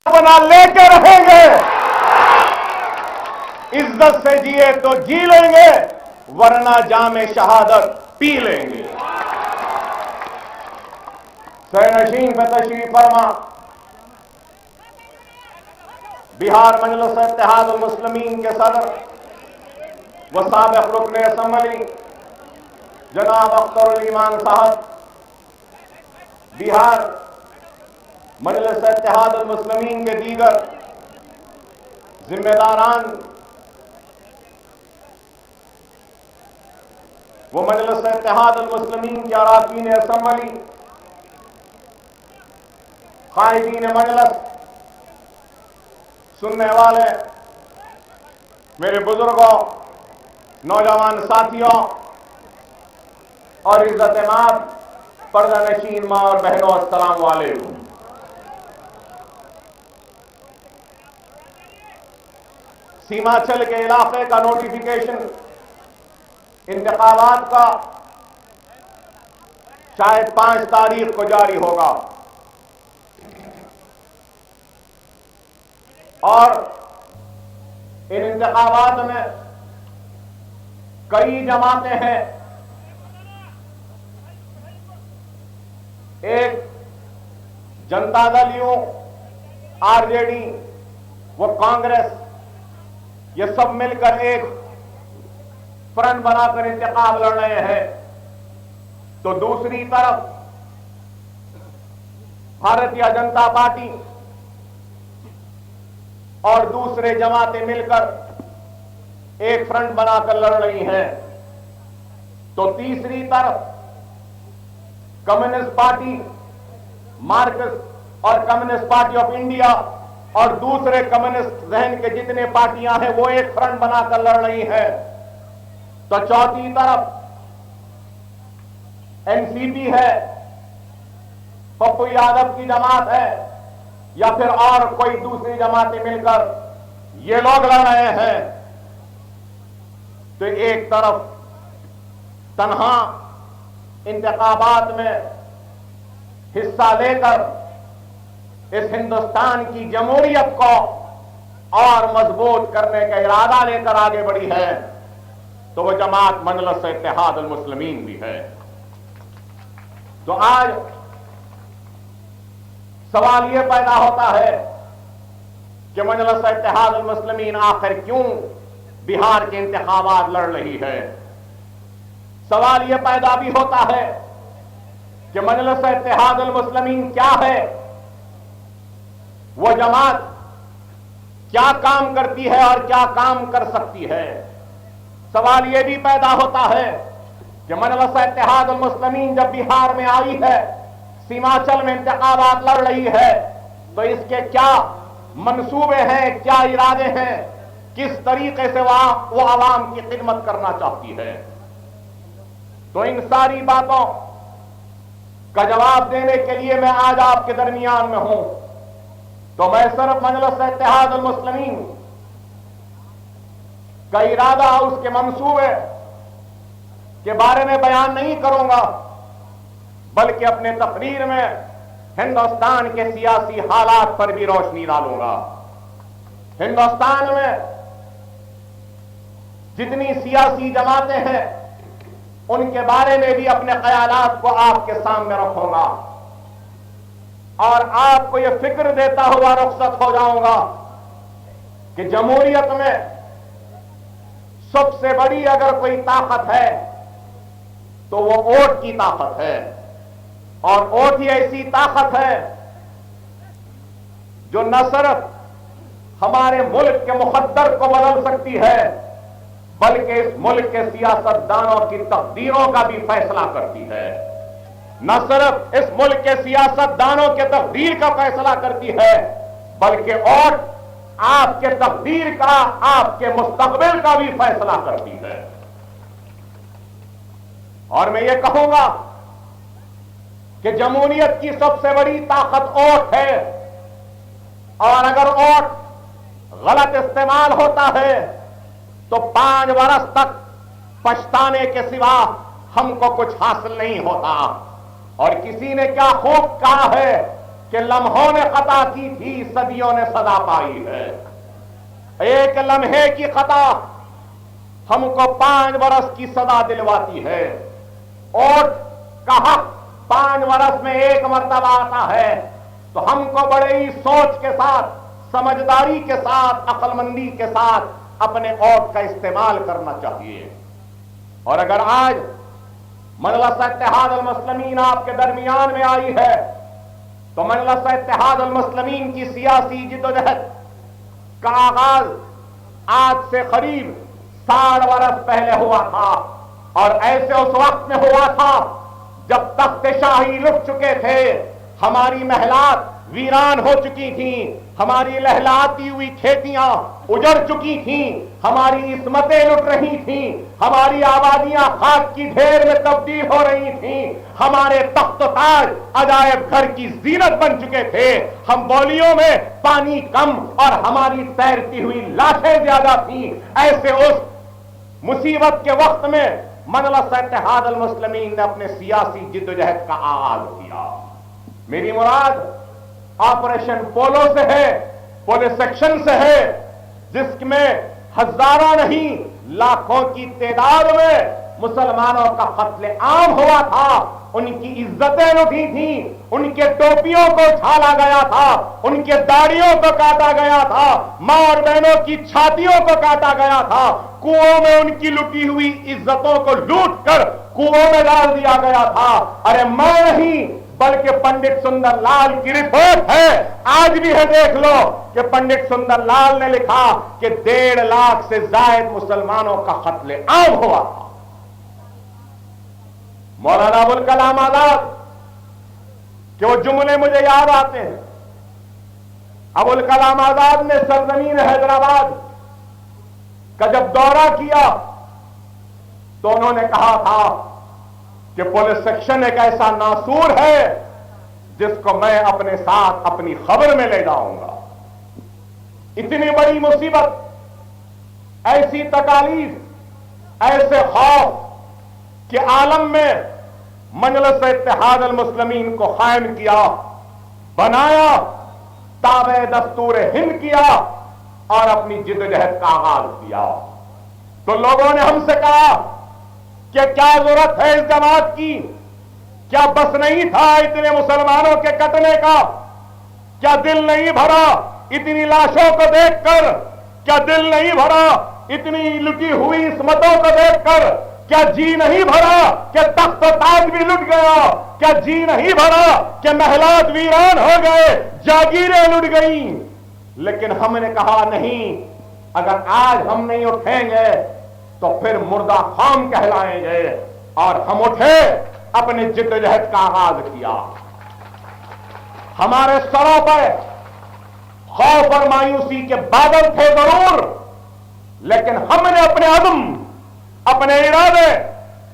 बना लेके रहेंगे। इज्जत से जिए तो जी लेंगे, वरना जामे शहादत पी लेंगे। सरनशीन पे तशरीफ फरमा बिहार मजलिस इत्तेहादुल मुस्लिमीन के सदर व साबिक़ रुकन असम्बली जनाब अख्तरुल ईमान साहब, बिहार मजलिस इत्तेहादुल मुस्लिमीन के दीगर जिम्मेदारान वो मजलिस इत्तेहादुल मुस्लिमीन के अरकान असम्बली, कायदीन मजलिस, सुनने वाले मेरे बुजुर्गों, नौजवान साथियों और इज्जत-ए-माब पर्दा नशीन मां और बहनों, अस्सलाम वालेकुम। सीमांचल के इलाके का नोटिफिकेशन इंतखाबात का शायद 5 तारीख को जारी होगा और इन इंतखाबात में कई जमातें हैं। एक जनता दल यूं, आरजेडी व कांग्रेस, ये सब मिलकर एक फ्रंट बनाकर इंतखाब लड़ रहे हैं, तो दूसरी तरफ भारतीय जनता पार्टी और दूसरे जमातें मिलकर एक फ्रंट बनाकर लड़ रही हैं। तो तीसरी तरफ कम्युनिस्ट पार्टी, मार्क्सिस्ट और कम्युनिस्ट पार्टी ऑफ इंडिया और दूसरे कम्युनिस्ट जहन के जितने पार्टियां हैं वो एक फ्रंट बनाकर लड़ रही हैं। तो चौथी तरफ एनसीपी है, पप्पू यादव की जमात है, या फिर और कोई दूसरी जमातें मिलकर ये लोग लड़ रहे हैं। तो एक तरफ तन्हा इंतखाबात में हिस्सा लेकर इस हिंदुस्तान की जमहूरियत को और मजबूत करने का इरादा लेकर आगे बढ़ी है, तो वो जमात मजलिस इत्तेहादुल मुस्लिमीन भी है। तो आज सवाल यह पैदा होता है कि मजलिस इत्तेहादुल मुस्लिमीन आखिर क्यों बिहार के इंतखाबात लड़ रही है। सवाल यह पैदा भी होता है कि मजलिस इत्तेहादुल मुस्लिमीन क्या है, वो जमात क्या काम करती है और क्या काम कर सकती है। सवाल यह भी पैदा होता है कि मजलिस इत्तेहादुल मुस्लिमीन जब बिहार में आई है, सीमांचल में इंतखाबात लड़ रही है, तो इसके क्या मंसूबे हैं, क्या इरादे हैं, किस तरीके से वो आवाम की खिदमत करना चाहती है। तो इन सारी बातों का जवाब देने के लिए मैं आज आपके दरमियान में हूं। तो मैं सिर्फ मजलिस इत्तेहादुल मुस्लिमीन का इरादा, उसके मंसूबे के बारे में बयान नहीं करूंगा, बल्कि अपने तकरीर में हिंदुस्तान के सियासी हालात पर भी रोशनी डालूंगा। हिंदुस्तान में जितनी सियासी जमातें हैं उनके बारे में भी अपने ख्यालात को आपके सामने रखूंगा और आपको यह फिक्र देता हुआ रुखसत हो जाऊंगा कि जमहूरियत में सबसे बड़ी अगर कोई ताकत है तो वो वोट की ताकत है, और वोट ही ऐसी ताकत है जो न सिर्फ हमारे मुल्क के मुकद्दर को बदल सकती है, बल्कि इस मुल्क के सियासतदानों की तकदीरों का भी फैसला करती है। न सिर्फ इस मुल्क के सियासतदानों के तकदीर का फैसला करती है, बल्कि वोट आपके तकदीर का, आपके मुस्तकबिल का भी फैसला करती है। और मैं ये कहूंगा कि जमहूरियत की सबसे बड़ी ताकत वोट है, और अगर वोट गलत इस्तेमाल होता है तो 5 वर्ष तक पछताने के सिवा हमको कुछ हासिल नहीं होता। और किसी ने क्या खूब कहा है कि लम्हों ने खता की थी, सदियों ने सदा पाई है। एक लम्हे की खता हमको 5 बरस की सदा दिलवाती है। और कहा 5 बरस में एक मर्तबा आता है, तो हमको बड़े ही सोच के साथ, समझदारी के साथ, अक्लमंदी के साथ अपने ओट का इस्तेमाल करना चाहिए। और अगर आज मजलिस इत्तेहाद अल मुस्लिमीन आपके दरमियान में आई है, तो मजलिस इत्तेहाद अल मुस्लिमीन की सियासी जिद्दोजहद का आगाज आज से करीब 60 बरस पहले हुआ था। और ऐसे उस वक्त में हुआ था जब तख्त शाही लुट चुके थे, हमारी महलात वीरान हो चुकी थी, हमारी लहलाती हुई खेतियां उजड़ चुकी थी, हमारी इस्मतें लुट रही थी, हमारी आबादियां खाक की ढेर में तब्दील हो रही थी, हमारे तख्त ताज अजायब घर की जीनत बन चुके थे, हम बोलियों में पानी कम और हमारी तैरती हुई लाशें ज्यादा थी। ऐसे उस मुसीबत के वक्त में मजलिस इत्तेहाद अल मुस्लिमीन ने अपने सियासी जिद्दोजहद का आगाज किया। मेरी मुराद ऑपरेशन पोलो से है, पुलिस सेक्शन से है, जिसमें हजारों नहीं लाखों की तादाद में मुसलमानों का कत्ले आम हुआ था। उनकी इज्जतें लुटी थी, उनके टोपियों को छाला गया था, उनके दाढ़ियों को काटा गया था, मां और बहनों की छातियों को काटा गया था, कुओं में उनकी लुटी हुई इज्जतों को लूट कर कुओं में डाल दिया गया था। अरे मैं नहीं बल्कि पंडित सुंदरलाल की रिपोर्ट है, आज भी है, देख लो कि पंडित सुंदरलाल ने लिखा कि 1.5 लाख से ज्यादा मुसलमानों का कत्ले आम हुआ था। मौलाना अबुल कलाम आजाद के वो जुमले मुझे याद आते हैं। अबुल कलाम आजाद ने सरजमीन हैदराबाद का जब दौरा किया तो उन्होंने कहा था कि पुलिस सेक्शन एक ऐसा नासूर है जिसको मैं अपने साथ अपनी खबर में ले जाऊंगा। इतनी बड़ी मुसीबत, ऐसी तकालीफ, ऐसे खौफ के आलम में मजलिस इत्तेहाद अल मुस्लिमीन को कायम किया, बनाया, ताबे दस्तूर हिंद किया और अपनी जिद्दोजहद का आगाज किया। तो लोगों ने हमसे कहा कि क्या जरूरत है इस जमात की, क्या बस नहीं था इतने मुसलमानों के कटने का, क्या दिल नहीं भरा इतनी लाशों को देखकर, क्या दिल नहीं भरा इतनी लुटी हुई इस्मतों को देखकर, क्या जी नहीं भरा कि तख्त ताज भी लुट गया, क्या जी नहीं भरा कि महलात वीरान हो गए, जागीरें लुट गई। लेकिन हमने कहा नहीं, अगर आज हम नहीं उठेंगे तो फिर मुर्दा खाम कहलाएंगे। और हम उठे, अपने जिद्दोजहद का आगाज किया। हमारे सरों पर खौफ और मायूसी के बादल थे जरूर, लेकिन हमने अपने अज़्म, अपने इरादे,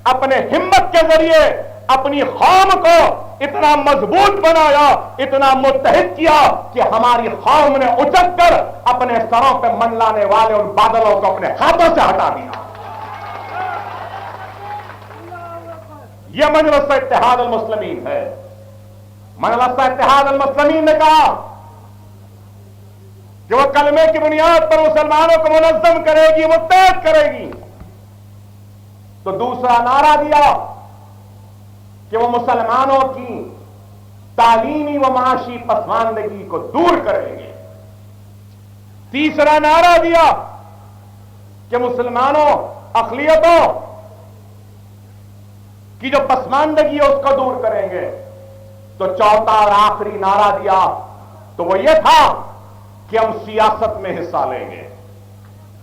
अपने हिम्मत के जरिए अपनी कौम को इतना मजबूत बनाया, इतना मुत्तहिद किया कि हमारी कौम ने उचक कर अपने सरों पर मंडलाने वाले उन बादलों को अपने हाथों से हटा दिया। यह मजलिस इत्तेहाद अल मुस्लिमीन है। मजलिस इत्तेहाद अल मुस्लिमीन ने कहा कि वह कलमे की बुनियाद पर मुसलमानों को मुनज़्ज़म करेगी, मुत्तहिद करेगी। तो दूसरा नारा दिया कि वो मुसलमानों की तालीमी व माशी पसमानदगी को दूर करेंगे। तीसरा नारा दिया कि मुसलमानों अक़लियतों की जो पसमानदगी है उसको दूर करेंगे। तो चौथा और आखिरी नारा दिया तो वो ये था कि हम सियासत में हिस्सा लेंगे।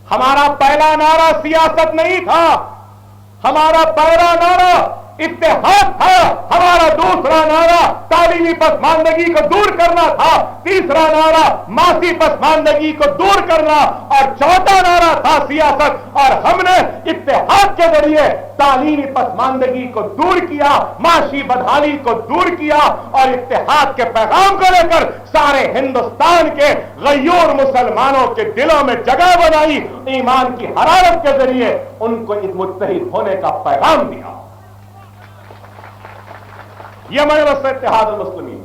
हमारा पहला नारा सियासत नहीं था, हमारा पहला नारा इत्तेहाद था, हमारा दूसरा नारा तालीमी पसमानदगी को दूर करना था, तीसरा नारा मासी पसमानदगी को दूर करना और चौथा नारा था सियासत। और हमने इत्तेहाद के जरिए तालीमी पसमानदगी को दूर किया, माशी बदहाली को दूर किया और इत्तेहाद के पैगाम को लेकर सारे हिंदुस्तान के गयूर मुसलमानों के दिलों में जगह बनाई, ईमान की हरारत के जरिए उनको मुत्तहिद होने का पैगाम दिया। यह मजलिस इत्तेहाद अल मुस्लिमीन।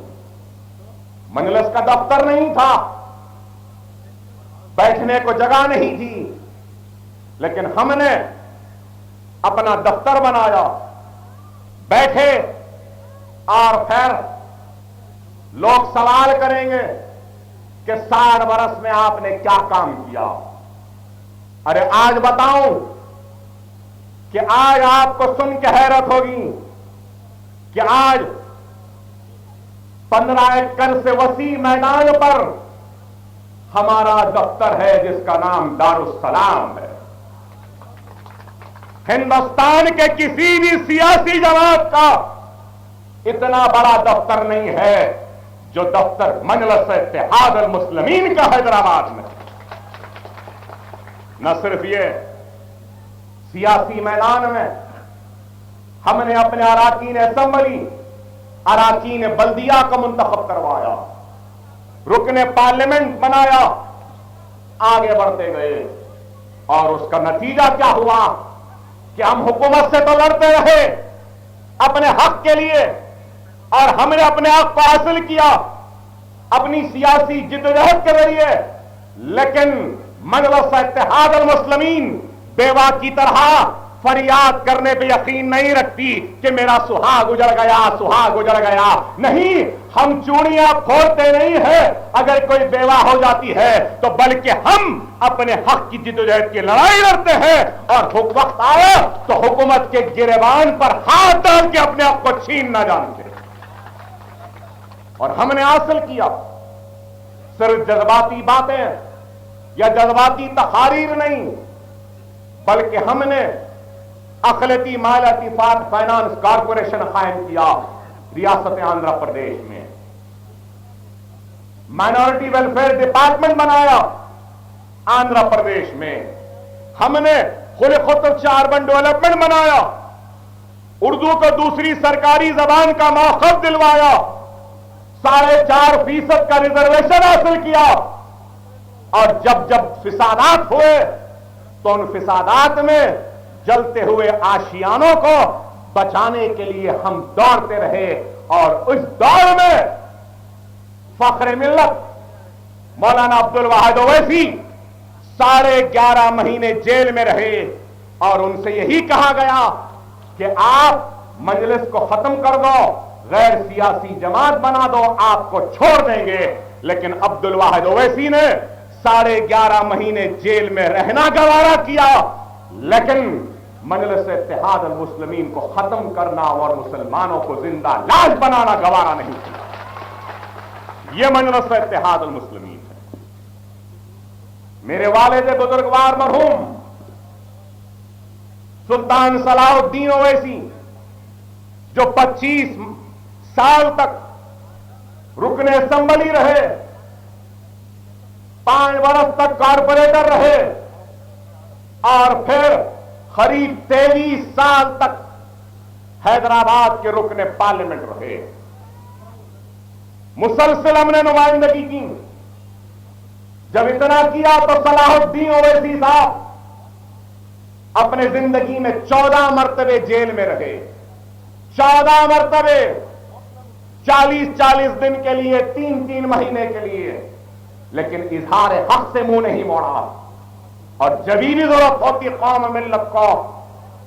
मजलिस का दफ्तर नहीं था, बैठने को जगह नहीं थी, लेकिन हमने अपना दफ्तर बनाया, बैठे और फिर लोग सवाल करेंगे कि 60 बरस में आपने क्या काम किया। अरे आज बताऊं कि आज आपको सुन के हैरत होगी कि आज 15 एकड़ से वसी मैदान पर हमारा दफ्तर है जिसका नाम दारुस्सलाम है। हिंदुस्तान के किसी भी सियासी जमात का इतना बड़ा दफ्तर नहीं है जो दफ्तर मजलिस इत्तेहाद अल मुस्लिमीन का हैदराबाद में। न सिर्फ ये, सियासी मैदान में हमने अपने अराकीन असेंबली, अराकीन बल्दिया को मुंतखब करवाया, रुकने पार्लियामेंट बनाया, आगे बढ़ते गए और उसका नतीजा क्या हुआ कि हम हुकूमत से तो लड़ते रहे अपने हक के लिए और हमने अपने हक को हासिल किया अपनी सियासी जिद्दोजहद के जरिए, लेकिन मजलिस इत्तेहाद अल मुस्लिमीन बेवा की तरह फरियाद करने पे यकीन नहीं रखती कि मेरा सुहाग उजड़ गया, सुहाग उजड़ गया। नहीं, हम चूड़ियां फोड़ते नहीं है अगर कोई बेवा हो जाती है तो, बल्कि हम अपने हक की जिद्दोजहद की लड़ाई लड़ते हैं और वक्त आया तो हुकूमत के गिरेबान पर हाथ डाल के अपने आप को छीन ना जानते। और हमने हासिल किया सिर्फ जज्बाती बातें या जज्बाती तकारीर नहीं, बल्कि हमने अखिलती मालियाती फाइनेंस कॉरपोरेशन कायम किया रियासत आंध्र प्रदेश में, माइनॉरिटी वेलफेयर डिपार्टमेंट बनाया आंध्र प्रदेश में, हमने खुद अर्बन डेवलपमेंट बनाया, उर्दू को दूसरी सरकारी जबान का मौक़िफ़ दिलवाया, 4.5% का रिजर्वेशन हासिल किया। और जब जब फिसादात हुए तो उन फिसादात में जलते हुए आशियानों को बचाने के लिए हम दौड़ते रहे और उस दौड़ में फख्र मिल्लत मौलाना अब्दुल वाहिद ओवैसी 11.5 महीने जेल में रहे और उनसे यही कहा गया कि आप मजलिस को खत्म कर दो, गैर सियासी जमात बना दो, आपको छोड़ देंगे। लेकिन अब्दुल वाहिद ओवैसी ने 11.5 महीने जेल में रहना गवारा किया, लेकिन मजलिस इत्तेहाद अल मुस्लिमीन को खत्म करना और मुसलमानों को जिंदा लाश बनाना गवारा नहीं किया। यह मजलिस इत्तेहाद अल मुस्लिमीन है। मेरे वालिद बुजुर्गवार मरहूम सुल्तान सलाहुद्दीन ओवैसी जो 25 साल तक रुकने असेंबली रहे, 5 वर्ष तक कारपोरेटर रहे और फिर करीब 23 साल तक हैदराबाद के रुकने पार्लियामेंट रहे। मुसलसल हमने नुमाइंदगी की। जब इतना किया तो सलाहुद्दीन ओवैसी साहब अपने जिंदगी में 14 मरतबे जेल में रहे, 14 मरतबे, 40-40 दिन के लिए, 3-3 महीने के लिए, लेकिन इजहार हक से मुंह नहीं मोड़ा। और जब भी जरूरत होती कौम मिल्लत को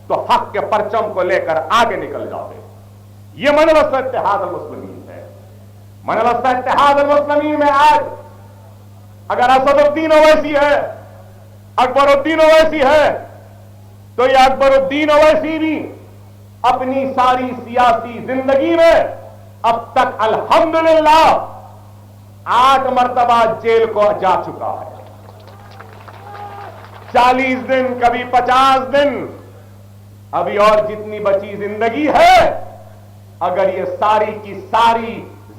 तो हक के परचम को लेकर आगे निकल जाते। यह मजलिस इत्तेहाद अल मुस्लिमीन है। मजलिस इत्तेहाद अल मुस्लिमीन में आज अगर असदुद्दीन ओवैसी है, अकबरुद्दीन ओवैसी है, तो यह अकबरुद्दीन ओवैसी भी अपनी सारी सियासी जिंदगी में अब तक अल्हम्दुलिल्लाह 8 मरतबा जेल को जा चुका है। 40 दिन, कभी 50 दिन, अभी और जितनी बची जिंदगी है, अगर ये सारी की सारी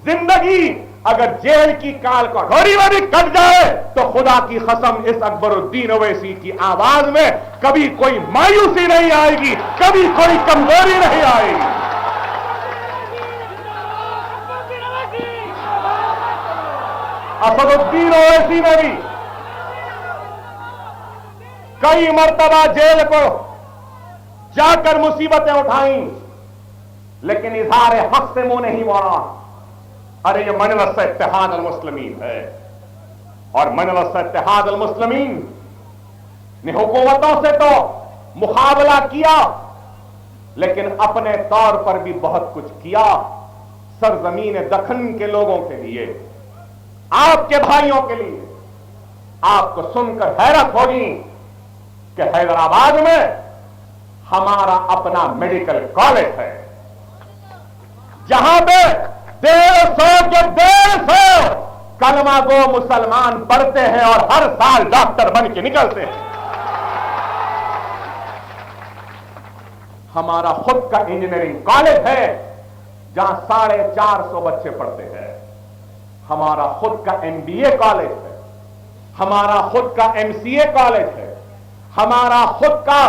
जिंदगी अगर जेल की काल कठोरी में भी कट जाए तो खुदा की कसम इस अकबरुद्दीन ओवैसी की आवाज में कभी कोई मायूसी नहीं आएगी, कभी कोई कमजोरी नहीं आएगी। असदुद्दीन ओवैसी ने भी कई मर्तबा जेल को जाकर मुसीबतें उठाई, लेकिन इजहार हक से मुंह नहीं मोड़ा। अरे ये मजलिस इत्तेहाद अल मुस्लिमीन है, और मजलिस इत्तेहाद अल मुस्लिमीन ने हुकूमतों से तो मुकाबला किया, लेकिन अपने तौर पर भी बहुत कुछ किया सरजमीन दखन के लोगों के लिए, आपके भाइयों के लिए। आपको सुनकर हैरत होगी कि हैदराबाद में हमारा अपना मेडिकल कॉलेज है, जहां पे 150 कलमा गो मुसलमान पढ़ते हैं और हर साल डॉक्टर बन के निकलते हैं। हमारा खुद का इंजीनियरिंग कॉलेज है जहां 450 बच्चे पढ़ते हैं। हमारा खुद का MBA कॉलेज है, हमारा खुद का MCA कॉलेज है, हमारा खुद का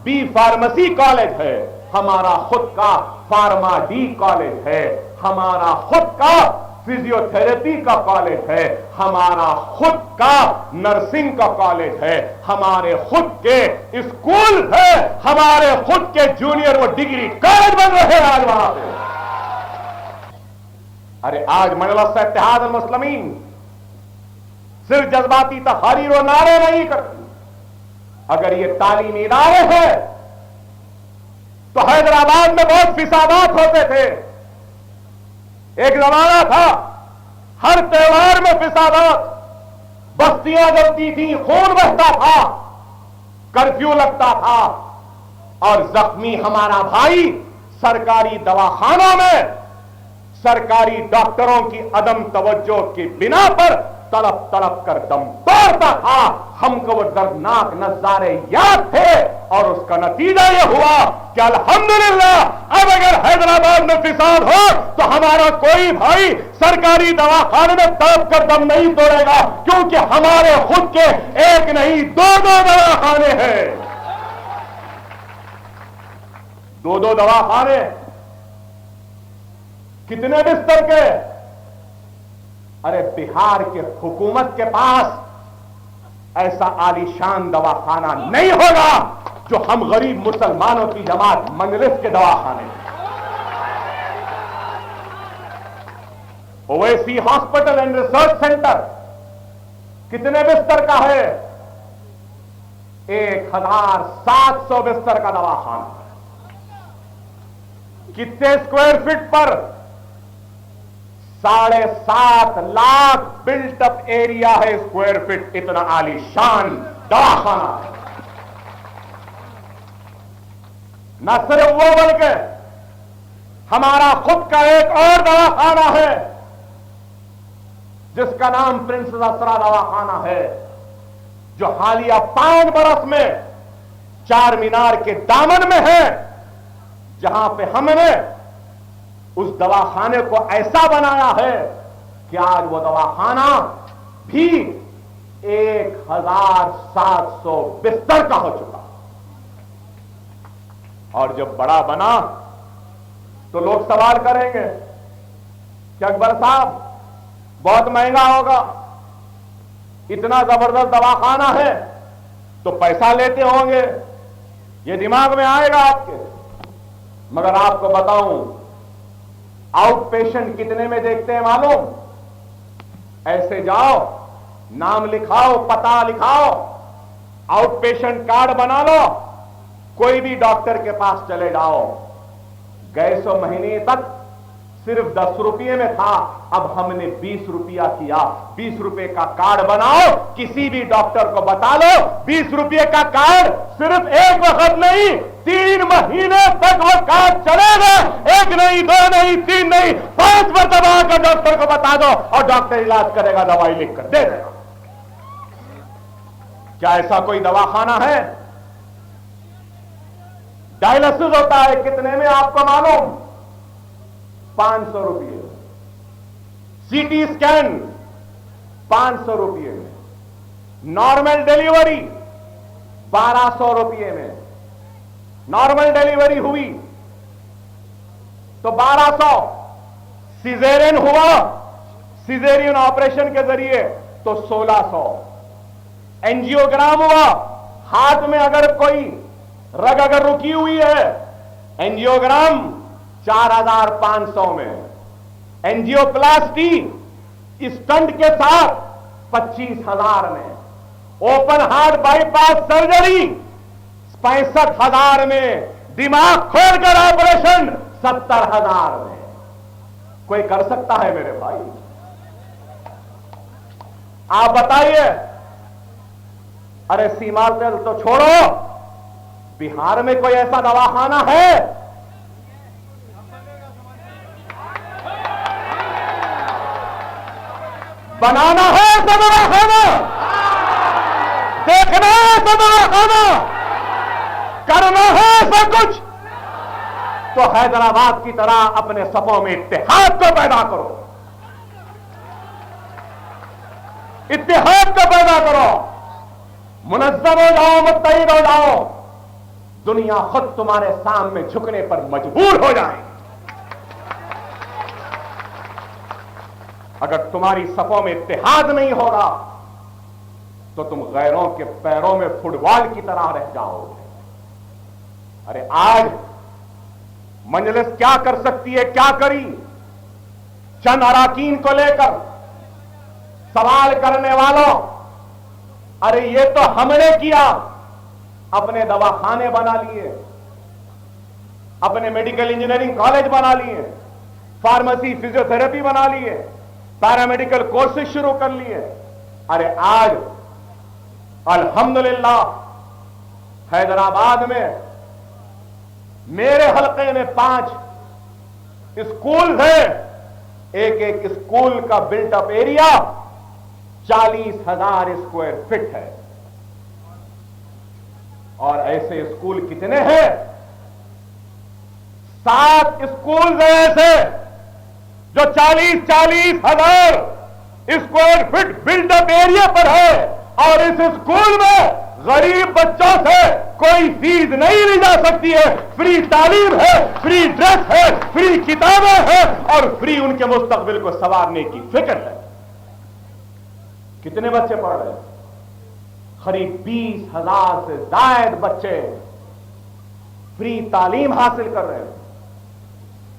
B फार्मेसी कॉलेज है, हमारा खुद का फार्मा D कॉलेज है, हमारा खुद का फिजियोथेरेपी का कॉलेज है, हमारा खुद का नर्सिंग का कॉलेज है, हमारे खुद के स्कूल है, हमारे खुद के जूनियर व डिग्री कॉलेज बन रहे हैं आज वहां पे। अरे आज मजलिस इत्तेहाद अल मुस्लिमीन सिर्फ जज्बाती तहरीर और नारे नहीं करती। अगर ये तालीमी इदारे हैं तो हैदराबाद में बहुत फिसादात होते थे। एक जमाना था हर त्योहार में फिसादात, बस्तियां जलती थी, खून बहता था, कर्फ्यू लगता था, और जख्मी हमारा भाई सरकारी दवाखानों में सरकारी डॉक्टरों की अदम तवज्जो की बिना पर तड़प तड़प कर दम तोड़ता था। हमको वो दर्दनाक नजारे याद थे, और उसका नतीजा यह हुआ कि अल्हम्दुलिल्लाह अब अगर हैदराबाद में फिसाद हो तो हमारा कोई भाई सरकारी दवाखाने में तड़प कर दम नहीं तोड़ेगा, क्योंकि हमारे खुद के एक नहीं दो दवाखाने हैं। दो दवाखाने, कितने बिस्तर के? अरे बिहार के हुकूमत के पास ऐसा आलीशान दवाखाना नहीं होगा जो हम गरीब मुसलमानों की जमात मजलिस के दवाखाने। Owaisi hospital and research centre कितने बिस्तर का है? 1700 बिस्तर का दवाखाना। कितने स्क्वायर फीट पर? 7.5 लाख बिल्ट अप एरिया है स्क्वायर फीट, इतना आलीशान दवाखाना है। न सिर्फ वो बल्कि हमारा खुद का एक और दवाखाना है जिसका नाम प्रिंसेस असरा दवाखाना है, जो हालिया 5 बरस में चार मीनार के दामन में है, जहां पे हमने उस दवाखाने को ऐसा बनाया है कि आज वो दवाखाना भी 1700 बिस्तर का हो चुका। और जब बड़ा बना तो लोग सवाल करेंगे कि अकबर साहब बहुत महंगा होगा, इतना जबरदस्त दवाखाना है तो पैसा लेते होंगे, ये दिमाग में आएगा आपके। मगर आपको बताऊं, आउट पेशेंट कितने में देखते हैं मालूम? ऐसे जाओ, नाम लिखाओ, पता लिखाओ, आउट पेशेंट कार्ड बना लो, कोई भी डॉक्टर के पास चले जाओ। गए सो महीने तक सिर्फ 10 रुपये में था, अब हमने 20 रुपया किया। 20 रुपए का कार्ड बनाओ, किसी भी डॉक्टर को बता लो, 20 रुपये का कार्ड सिर्फ एक वक्त नहीं, 3 महीने तक वो कार्ड चलेगा। एक नहीं, 2 नहीं, 3 नहीं, 5 मरतबा का डॉक्टर को बता दो और डॉक्टर इलाज करेगा, दवाई लिख कर दे देगा। क्या ऐसा कोई दवाखाना है? डायलिसिस होता है कितने में आपको मालूम? 500 रुपये। सीटी स्कैन 500 रुपये में। नॉर्मल डिलीवरी 1200 रुपये में। नॉर्मल डिलीवरी हुई तो 1200, सिजेरियन हुआ, सिजेरियन ऑपरेशन के जरिए तो 1600, एंजियोग्राम हुआ, हाथ में अगर कोई रग अगर रुकी हुई है, एंजियोग्राम 4500 में, एंजियोप्लास्टी स्टंट के साथ 25,000 में, ओपन हार्ट बाईपास सर्जरी 65,000 में, दिमाग खोलकर ऑपरेशन 70,000 में। कोई कर सकता है मेरे भाई? आप बताइए। अरे सीमांचल तो छोड़ो, बिहार में कोई ऐसा दवाखाना है? बनाना है ऐसा दवाखाना, देखना है ऐसा दवाखाना, करना है ऐसा कुछ, तो हैदराबाद की तरह अपने सपों में इत्तेहाद को पैदा करो, इत्तेहाद को पैदा करो, मुनज़्ज़म हो जाओ, मुत्तहिद हो जाओ, दुनिया खुद तुम्हारे सामने झुकने पर मजबूर हो जाए। अगर तुम्हारी सफों में इत्तेहाद नहीं होगा तो तुम गैरों के पैरों में फुटबॉल की तरह रह जाओगे। अरे आज मजलिस क्या कर सकती है, क्या करी? चंद अराकीन को लेकर सवाल करने वालों, अरे ये तो हमने किया, अपने दवाखाने बना लिए, अपने मेडिकल इंजीनियरिंग कॉलेज बना लिए, फार्मेसी फिजियोथेरेपी बना लिए, पैरामेडिकल कोर्सेज शुरू कर लिए। अरे आज अल्हम्दुलिल्लाह हैदराबाद में मेरे हल्के में 5 स्कूल है, एक एक स्कूल का बिल्टअप एरिया 40,000 स्क्वायर फीट है। और ऐसे स्कूल कितने हैं? 7 स्कूल हैं ऐसे जो 40,000 स्क्वायर फीट बिल्डअप एरिया पर है, और इस स्कूल में गरीब बच्चों से कोई फीस नहीं ली जा सकती है। फ्री तालीम है, फ्री ड्रेस है, फ्री किताबें हैं और फ्री उनके मुस्तकबिल को संवारने की फिक्र है। कितने बच्चे पढ़ रहे हैं? करीब 20,000 से ज्यादा बच्चे फ्री तालीम हासिल कर रहे हैं।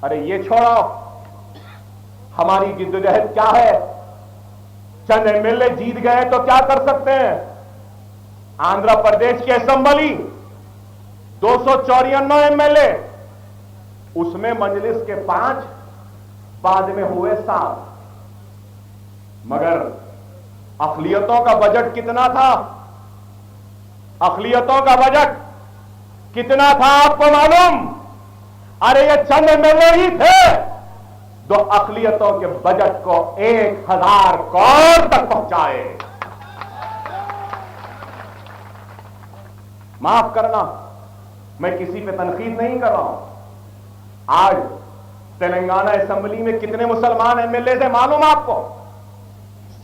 अरे ये छोड़ो, हमारी जिद्दोजहद क्या है? चंद एमएलए जीत गए तो क्या कर सकते हैं? आंध्र प्रदेश की असेंबली 254 एमएलए, उसमें मजलिस के 5, बाद में हुए 7। मगर अक़लियतों का बजट कितना था? अक़लियतों का बजट कितना था आपको मालूम? अरे ये चंद एमएलए ही थे जो अक़लियतों के बजट को 1,000 करोड़ तक पहुंचाए। माफ करना, मैं किसी पे तनकीद नहीं कर रहा हूं। आज तेलंगाना असेंबली में कितने मुसलमान एमएलए थे मालूम आपको?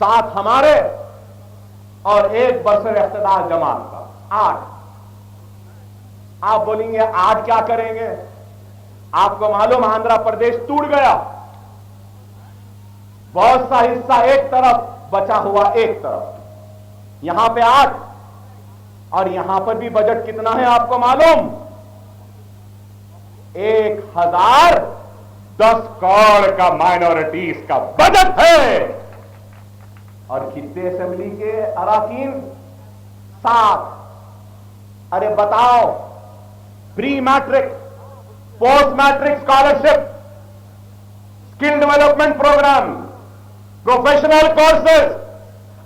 7 हमारे और 1 बरसर इख्तिदार जमात का, 8। आप बोलेंगे 8 क्या करेंगे? आपको मालूम आंध्र प्रदेश टूट गया, बहुत सा हिस्सा एक तरफ बचा हुआ एक तरफ, यहां पे 8, और यहां पर भी बजट कितना है आपको मालूम? 1,010 करोड़ का माइनॉरिटीज का बजट है। और कितने असेंबली के अराकीन? 7। अरे बताओ, pre matric, post matric scholarship, skill development programme, professional courses.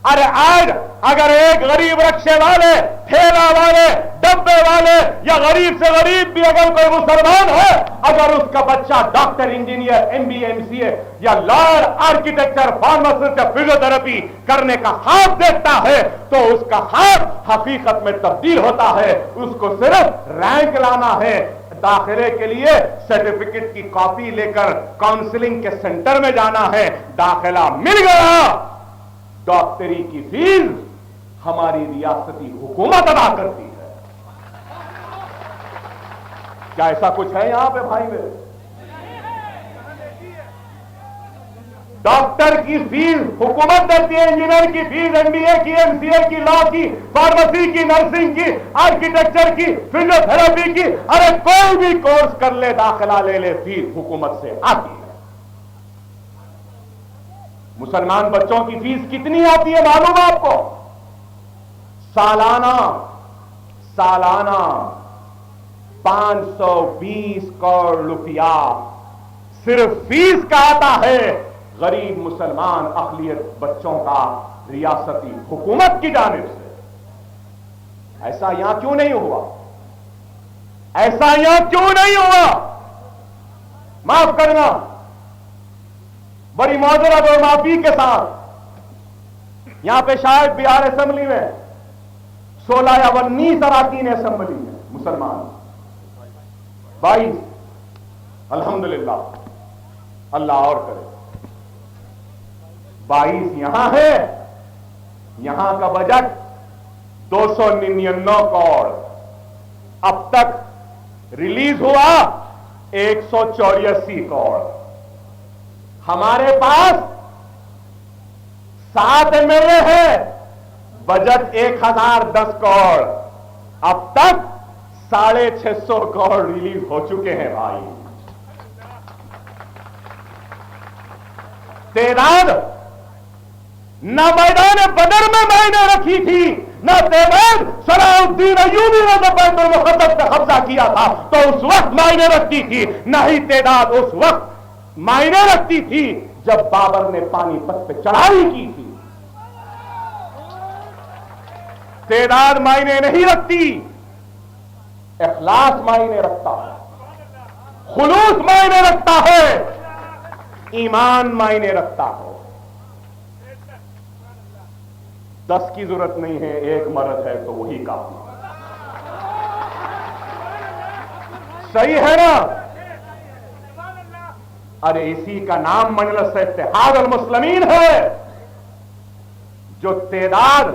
अरे आज अगर एक गरीब रिक्शे वाले, ठेला वाले, डब्बे वाले या गरीब से गरीब भी अगर कोई मुसलमान है, अगर उसका बच्चा डॉक्टर, इंजीनियर, एमबीए, एमसीए या लॉयर, आर्किटेक्चर, फार्मासिस्ट या फिजियोथेरेपी करने का ख्वाब देखता है, तो उसका ख्वाब हकीकत में तब्दील होता है। उसको सिर्फ रैंक लाना है, दाखिले के लिए सर्टिफिकेट की कॉपी लेकर काउंसलिंग के सेंटर में जाना है, दाखिला मिल गया, डॉक्टरी की फीस हमारी रियासती हुकूमत अदा करती है। क्या ऐसा कुछ है यहां पे भाई मेरे? डॉक्टर की फीस हुकूमत देती है, इंजीनियर की फीस, एमबीए की, एमसीए की, लॉ की, फार्मेसी की, नर्सिंग की, आर्किटेक्चर की, फिजियोथेरेपी की, अरे कोई भी कोर्स कर ले, दाखिला ले ले, फीस हुकूमत से आती है। मुसलमान बच्चों की फीस कितनी आती है मालूम आपको? सालाना 520 करोड़ रुपया सिर्फ फीस का आता है गरीब मुसलमान अक़लियत बच्चों का रियासती हुकूमत की जानिब से। ऐसा यहां क्यों नहीं हुआ? ऐसा यहां क्यों नहीं हुआ? माफ करना, बड़ी माजरत और माफी के साथ यहां पे शायद बिहार असेंबली में 16 या 19 अराकीन असेंबली में मुसलमान, 22 अल्हम्दुलिल्लाह, अल्लाह और करे, 22 यहां है। यहां का बजट 299 करोड़, अब तक रिलीज हुआ 184 करोड़। हमारे पास 7 एमएलए है, बजट 1010 करोड़, अब तक 650 करोड़ रिलीज हो चुके हैं भाई। तेदाद न मैदान बदर में मायने रखी थी, न तेदाद सलाउद्दीन अय्यूबी ने जब बैतुल मुक़द्दस पे कब्जा किया था तो उस वक्त मायने रखती थी, न ही तेदाद उस वक्त मायने रखती थी जब बाबर ने पानीपत पे चढ़ाई की थी। तेदाद मायने नहीं रखती, इखलास मायने रखता है, खुलूस मायने रखता है, ईमान मायने रखता है। 10 की जरूरत नहीं है, एक मर्द है तो वही काफी। सही है ना? अरे इसी का नाम मजलिस इत्तेहाद अल मुस्लिमीन है, जो तेदाद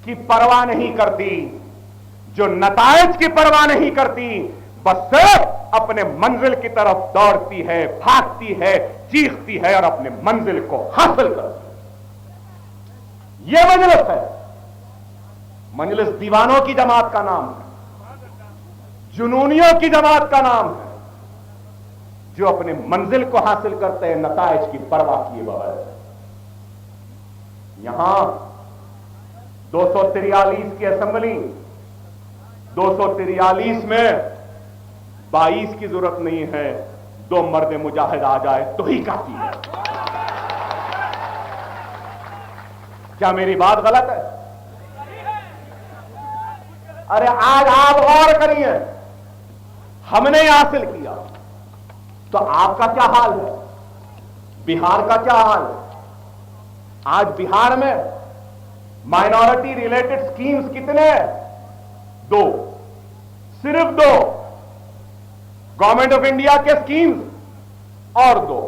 की परवाह नहीं करती, जो नताइज की परवाह नहीं करती, बस सिर्फ अपने मंजिल की तरफ दौड़ती है, भागती है, चीखती है और अपने मंजिल को हासिल करती है। यह मजलिस है। मजलिस दीवानों की जमात का नाम है, जुनूनियों की जमात का नाम है, जो अपने मंजिल को हासिल करते हैं नताइज की परवाह किए बगैर। यहां 243 की असेंबली, 243 में 22 की जरूरत नहीं है, 2 मर्द मुजाहिद आ जाए तो ही काफी है। क्या मेरी बात गलत है? अरे आज आप गौर करिए, हमने हासिल किया तो आपका क्या हाल है? बिहार का क्या हाल है? आज बिहार में माइनॉरिटी रिलेटेड स्कीम्स कितने हैं? 2, सिर्फ 2। गवर्नमेंट ऑफ इंडिया के स्कीम्स और 2,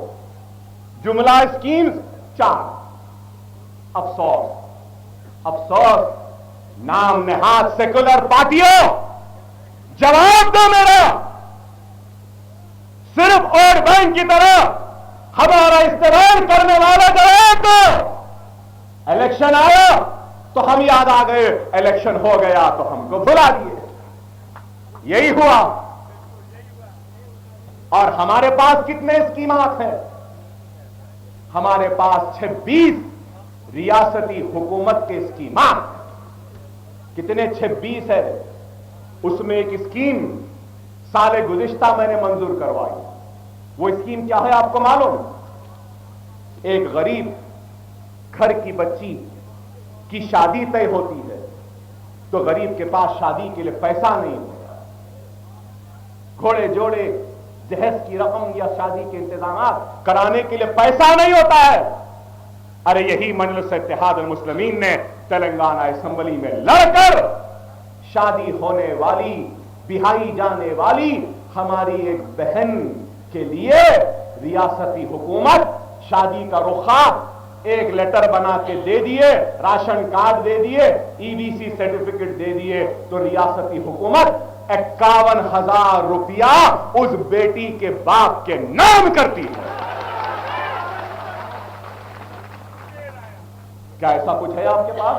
जुमला स्कीम्स 4। अफसोस, नाम नेहाद सेकुलर पार्टियों, जवाब दो मेरा। सिर्फ वोट बैंक की तरह हमारा इस्तेमाल करने वाला जवाब दो। इलेक्शन आया तो हम याद आ गए, इलेक्शन हो गया तो हमको भुला दिए। यही हुआ। और हमारे पास कितने स्कीमात हैं? हमारे पास 26 रियासती हुकूमत के स्कीमात। कितने? 26 है। उसमें एक स्कीम साले गुज़िश्ता मैंने मंजूर करवाई। वो स्कीम क्या है आपको मालूम? एक गरीब घर की बच्ची की शादी तय होती है तो गरीब के पास शादी के लिए पैसा नहीं होता, घोड़े जोड़े जहेज की रकम या शादी के इंतजाम कराने के लिए पैसा नहीं होता है। अरे यही मजलिस इत्तेहाद अल मुस्लिमीन ने तेलंगाना असेंबली में लड़कर शादी होने वाली, बिहाई जाने वाली हमारी एक बहन के लिए रियासती हुकूमत शादी का रुखा एक लेटर बना के दे दिए, राशन कार्ड दे दिए, ईबीसी सर्टिफिकेट दे दिए, तो रियासती हुकूमत 51,000 रुपया उस बेटी के बाप के नाम करती है। क्या ऐसा कुछ है आपके पास?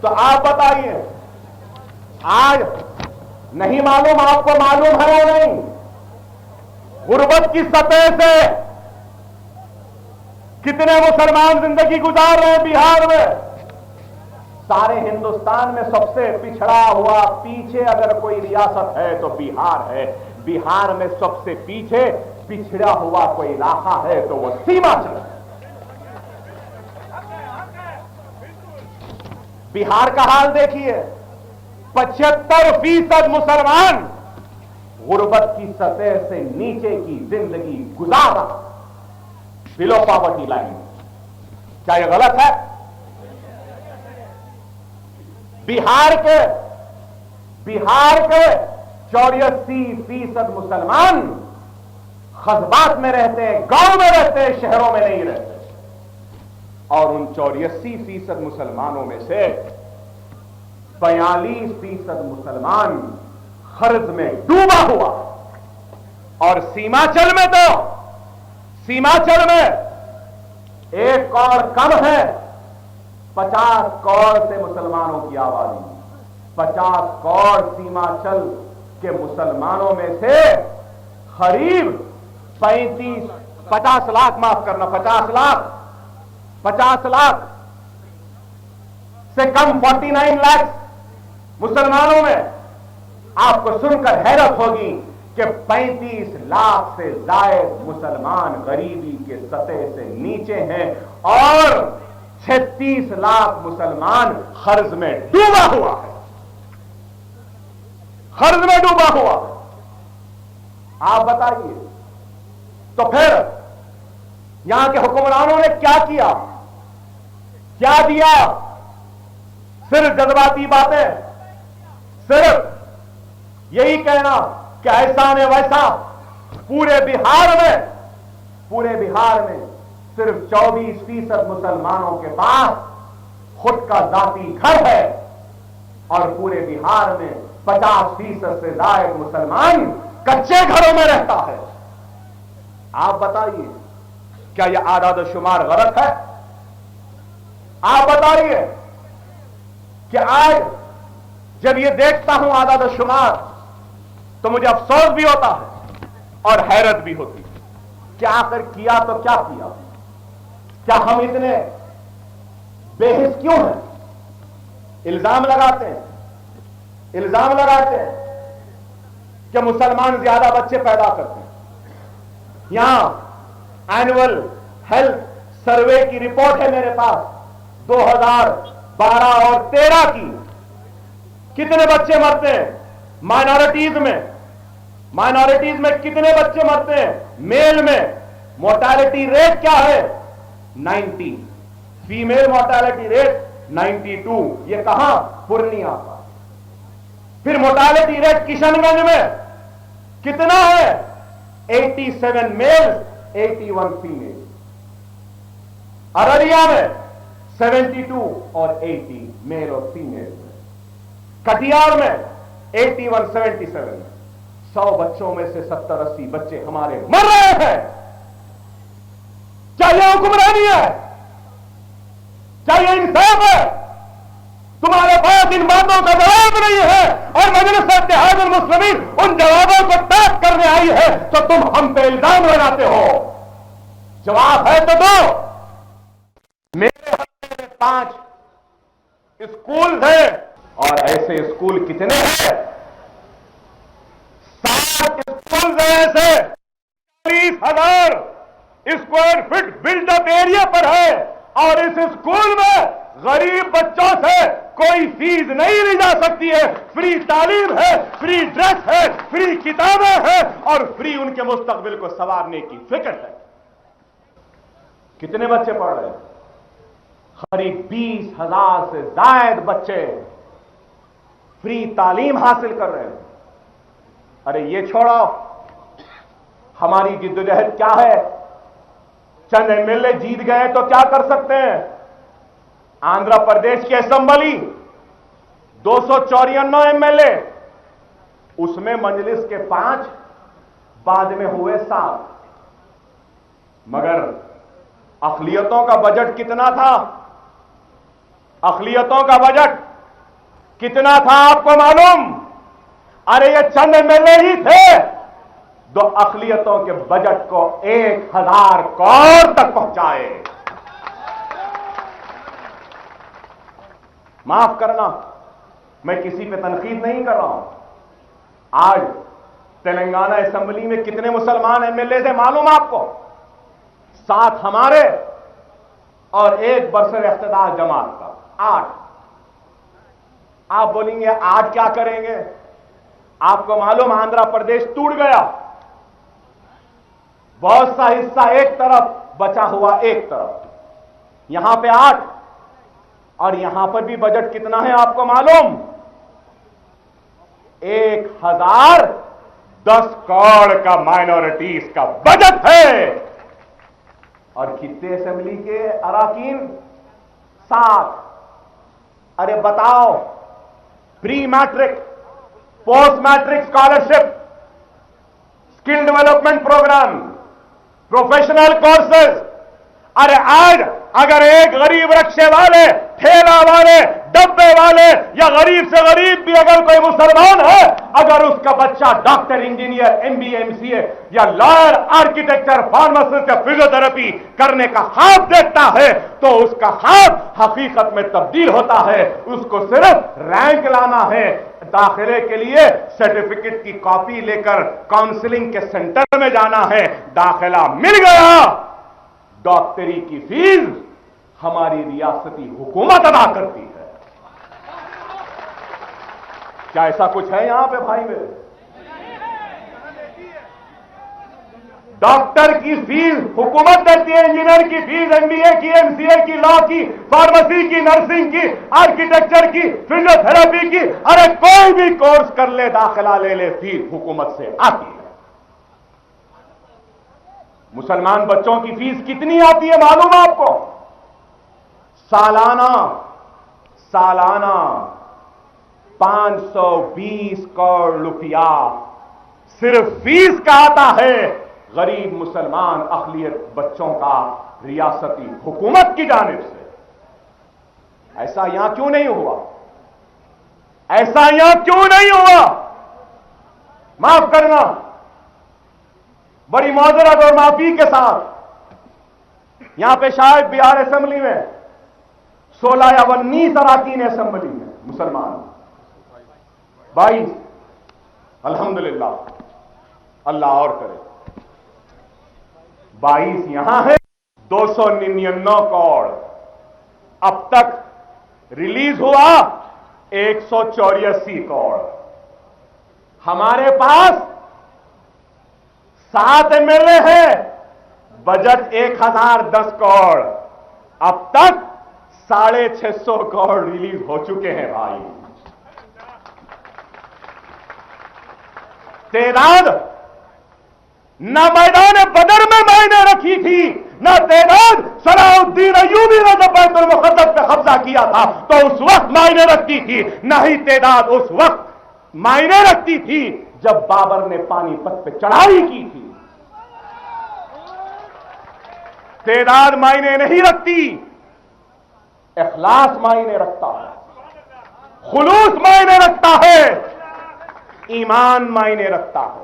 तो आप बताइए, आज नहीं मालूम, आपको मालूम है या नहीं? गुर्बत की सतह से कितने मुसलमान जिंदगी गुजार रहे हैं बिहार में। सारे हिंदुस्तान में सबसे पिछड़ा हुआ पीछे अगर कोई रियासत है तो बिहार है। बिहार में सबसे पीछे पिछड़ा हुआ कोई इलाका है तो वो सीमांचल है। बिहार का हाल देखिए, 75% मुसलमान गुर्बत की सतह से नीचे की जिंदगी गुजार रहा, बिलो पॉवर्टी लाइन। क्या यह गलत है? बिहार के 84% मुसलमान खसबात में रहते हैं, गांव में रहते हैं, शहरों में नहीं रहते। और उन 84% मुसलमानों में से 42% मुसलमान कर्ज में डूबा हुआ। और सीमांचल में 1 करोड़ कम है, 50 करोड़ से मुसलमानों की आबादी। 50 करोड़ सीमांचल के मुसलमानों में से करीब 50 लाख, माफ करना, 50 लाख से कम 49 लाख मुसलमानों में आपको सुनकर हैरत होगी कि 35 लाख से ज्यादा मुसलमान गरीबी के सतह से नीचे हैं और 36 लाख मुसलमान कर्ज में डूबा हुआ है। कर्ज में डूबा हुआ। आप बताइए, तो फिर यहां के हुक्मरानों ने क्या किया, क्या दिया? सिर्फ जज्बाती बातें, सिर्फ यही कहना कि ऐसा ने वैसा। पूरे बिहार में सिर्फ 24% मुसलमानों के पास खुद का जाती घर है और पूरे बिहार में 50% से ज्यादा मुसलमान कच्चे घरों में रहता है। आप बताइए, क्या यह आदाद शुमार गलत है? आप बताइए कि आज जब यह देखता हूं आदाद शुमार तो मुझे अफसोस भी होता है और हैरत भी होती है। क्या आखिर किया तो क्या किया? क्या हम इतने बेहिस क्यों हैं? इल्जाम लगाते हैं कि मुसलमान ज्यादा बच्चे पैदा करते हैं। यहां एनुअल हेल्थ सर्वे की रिपोर्ट है मेरे पास, 2012 और 13 की। कितने बच्चे मरते हैं माइनॉरिटीज में कितने बच्चे मरते हैं? मेल में मोर्टालिटी रेट क्या है? 90, फीमेल मोर्टालिटी रेट 92। ये कहां? पूर्णिया का। फिर मोर्टालिटी रेट किशनगंज में कितना है? 87 मेल, 81 फीमेल। अररिया में 72 और 80 मेल और फीमेल। कटिहार में 81, 77। 100 बच्चों में से 70-80 बच्चे हमारे मर रहे हैं। क्या यह हुक्मरानी है? क्या यह इंसाफ है? तुम्हारे पास इन बातों का जवाब नहीं है और मजलिस इत्तेहादुल मुस्लिमीन उन जवाबों को तलब करने आई है, तो तुम हम पे इल्जाम लगाते हो। जवाब है तो दो। मेरे हल्के में 5 स्कूल हैं और ऐसे स्कूल कितने हैं? 7 स्कूल ऐसे 40,000 स्क्वायर फीट बिल्डअप एरिया पर है और इस स्कूल में गरीब बच्चों से कोई फीस नहीं ली जा सकती है। फ्री तालीम है, फ्री ड्रेस है, फ्री किताबें हैं और फ्री उनके मुस्तकबिल को संवारने की फिक्र है। कितने बच्चे पढ़ रहे हैं? करीब 20,000 से ज्यादा बच्चे फ्री तालीम हासिल कर रहे हैं। अरे ये छोड़ो, हमारी जिद्दोजहद क्या है? चंद एमएलए जीत गए तो क्या कर सकते हैं? आंध्र प्रदेश की असेंबली 254 एमएलए, उसमें मजलिस के 5, बाद में हुए 7। मगर अक़लियतों का बजट कितना था? अक़लियतों का बजट कितना था आपको मालूम? अरे ये चंद एमएलए ही थे दो अक़लियतों के बजट को 1000 करोड़ तक पहुंचाए। माफ करना, मैं किसी पे तनकीद नहीं कर रहा हूं। आज तेलंगाना असेंबली में कितने मुसलमान एमएलए थे मालूम आपको? 7 हमारे और 1 बरसर इख्तिदार जमात का, 8। आप बोलेंगे 8 क्या करेंगे? आपको मालूम आंध्र प्रदेश टूट गया, बहुत सा हिस्सा एक तरफ बचा हुआ एक तरफ, यहां पे 8 और यहां पर भी बजट कितना है आपको मालूम? 1010 करोड़ का माइनॉरिटीज का बजट है। और कितने असेंबली के अराकीन? 7। अरे बताओ, pre matric, post matric scholarship, skill development programme, professional courses. अरे आज अगर एक गरीब रिक्शे वाले, ठेला वाले, डब्बे वाले या गरीब से गरीब भी अगर कोई मुसलमान है, अगर उसका बच्चा डॉक्टर, इंजीनियर, एमबीए, एमसीए या लॉयर, आर्किटेक्चर, फार्मासिस्ट या फिजियोथेरेपी करने का ख्वाब देखता है तो उसका ख्वाब हकीकत में तब्दील होता है। उसको सिर्फ रैंक लाना है, दाखिले के लिए सर्टिफिकेट की कॉपी लेकर काउंसलिंग के सेंटर में जाना है, दाखिला मिल गया, डॉक्टरी की फीस हमारी रियासती हुकूमत अदा करती है। क्या ऐसा कुछ है यहां पे भाई मेरे? डॉक्टर की फीस हुकूमत देती है, इंजीनियर की फीस, एमबीए की, एमसीए की, लॉ की, फार्मेसी की, नर्सिंग की, आर्किटेक्चर की, फिजियोथेरेपी की, अरे कोई भी कोर्स कर ले, दाखिला ले ले, फीस हुकूमत से आती है। मुसलमान बच्चों की फीस कितनी आती है मालूम आपको? सालाना 520 करोड़ रुपया सिर्फ फीस का आता है गरीब मुसलमान अक़लियत बच्चों का रियासती हुकूमत की जानिब से। ऐसा यहां क्यों नहीं हुआ? ऐसा यहां क्यों नहीं हुआ? माफ करना, बड़ी मौजरत और माफी के साथ यहां पे शायद बिहार असेंबली में 16 या 19 अराकीन असेंबली में मुसलमान, 22 अल्हम्दुलिल्लाह, अल्लाह और करे, 22 यहां है। 299 करोड़ अब तक रिलीज हुआ, 184 करोड़। हमारे पास 7 एमएलए हैं, बजट 1010 करोड़, अब तक 650 करोड़ रिलीज हो चुके हैं भाई। तेदाद न मैदान बदर में मायने रखी थी, न तेदाद सलाउद्दीन अय्यूबी ने जब बैतुल मुक़द्दस पे कब्जा किया था तो उस वक्त मायने रखती थी, न ही तेदाद उस वक्त मायने रखती थी जब बाबर ने पानीपत पे चढ़ाई की थी। तेदाद मायने नहीं रखती, इखलास मायने रखता है, खुलूस मायने रखता है, ईमान मायने रखता है।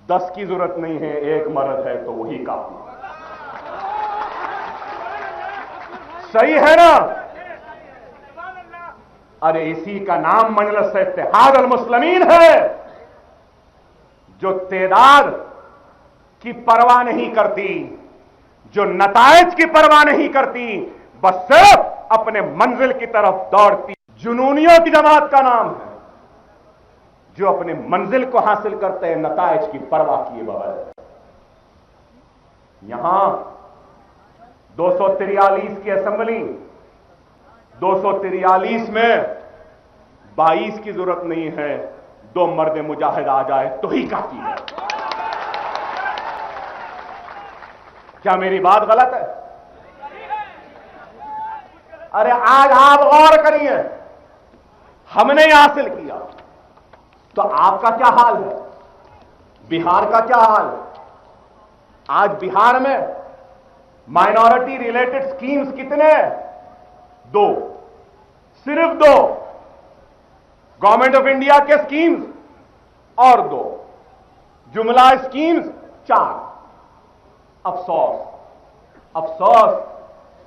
10 की जरूरत नहीं है, एक मर्द है तो वही काफी। सही है ना? अरे इसी का नाम मजलिस इत्तेहाद अल मुस्लिमीन है, जो तेदाद की परवाह नहीं करती, जो नताइज की परवाह नहीं करती, बस सिर्फ अपने मंजिल की तरफ दौड़ती। जुनूनियों की जमात का नाम है, जो अपने मंजिल को हासिल करते हैं नताइज की परवाह किए बगैर। यहां 243 की असेंबली, 243 में 22 की जरूरत नहीं है, 2 मर्द मुजाहिद आ जाए तो ही काफी है। क्या मेरी बात गलत है? अरे आज आप गौर करिए, हमने हासिल किया तो आपका क्या हाल है? बिहार का क्या हाल है? आज बिहार में माइनॉरिटी रिलेटेड स्कीम्स कितने हैं? 2, सिर्फ 2 गवर्नमेंट ऑफ इंडिया के स्कीम्स और 2, जुमला स्कीम्स 4। अफसोस, अफसोस,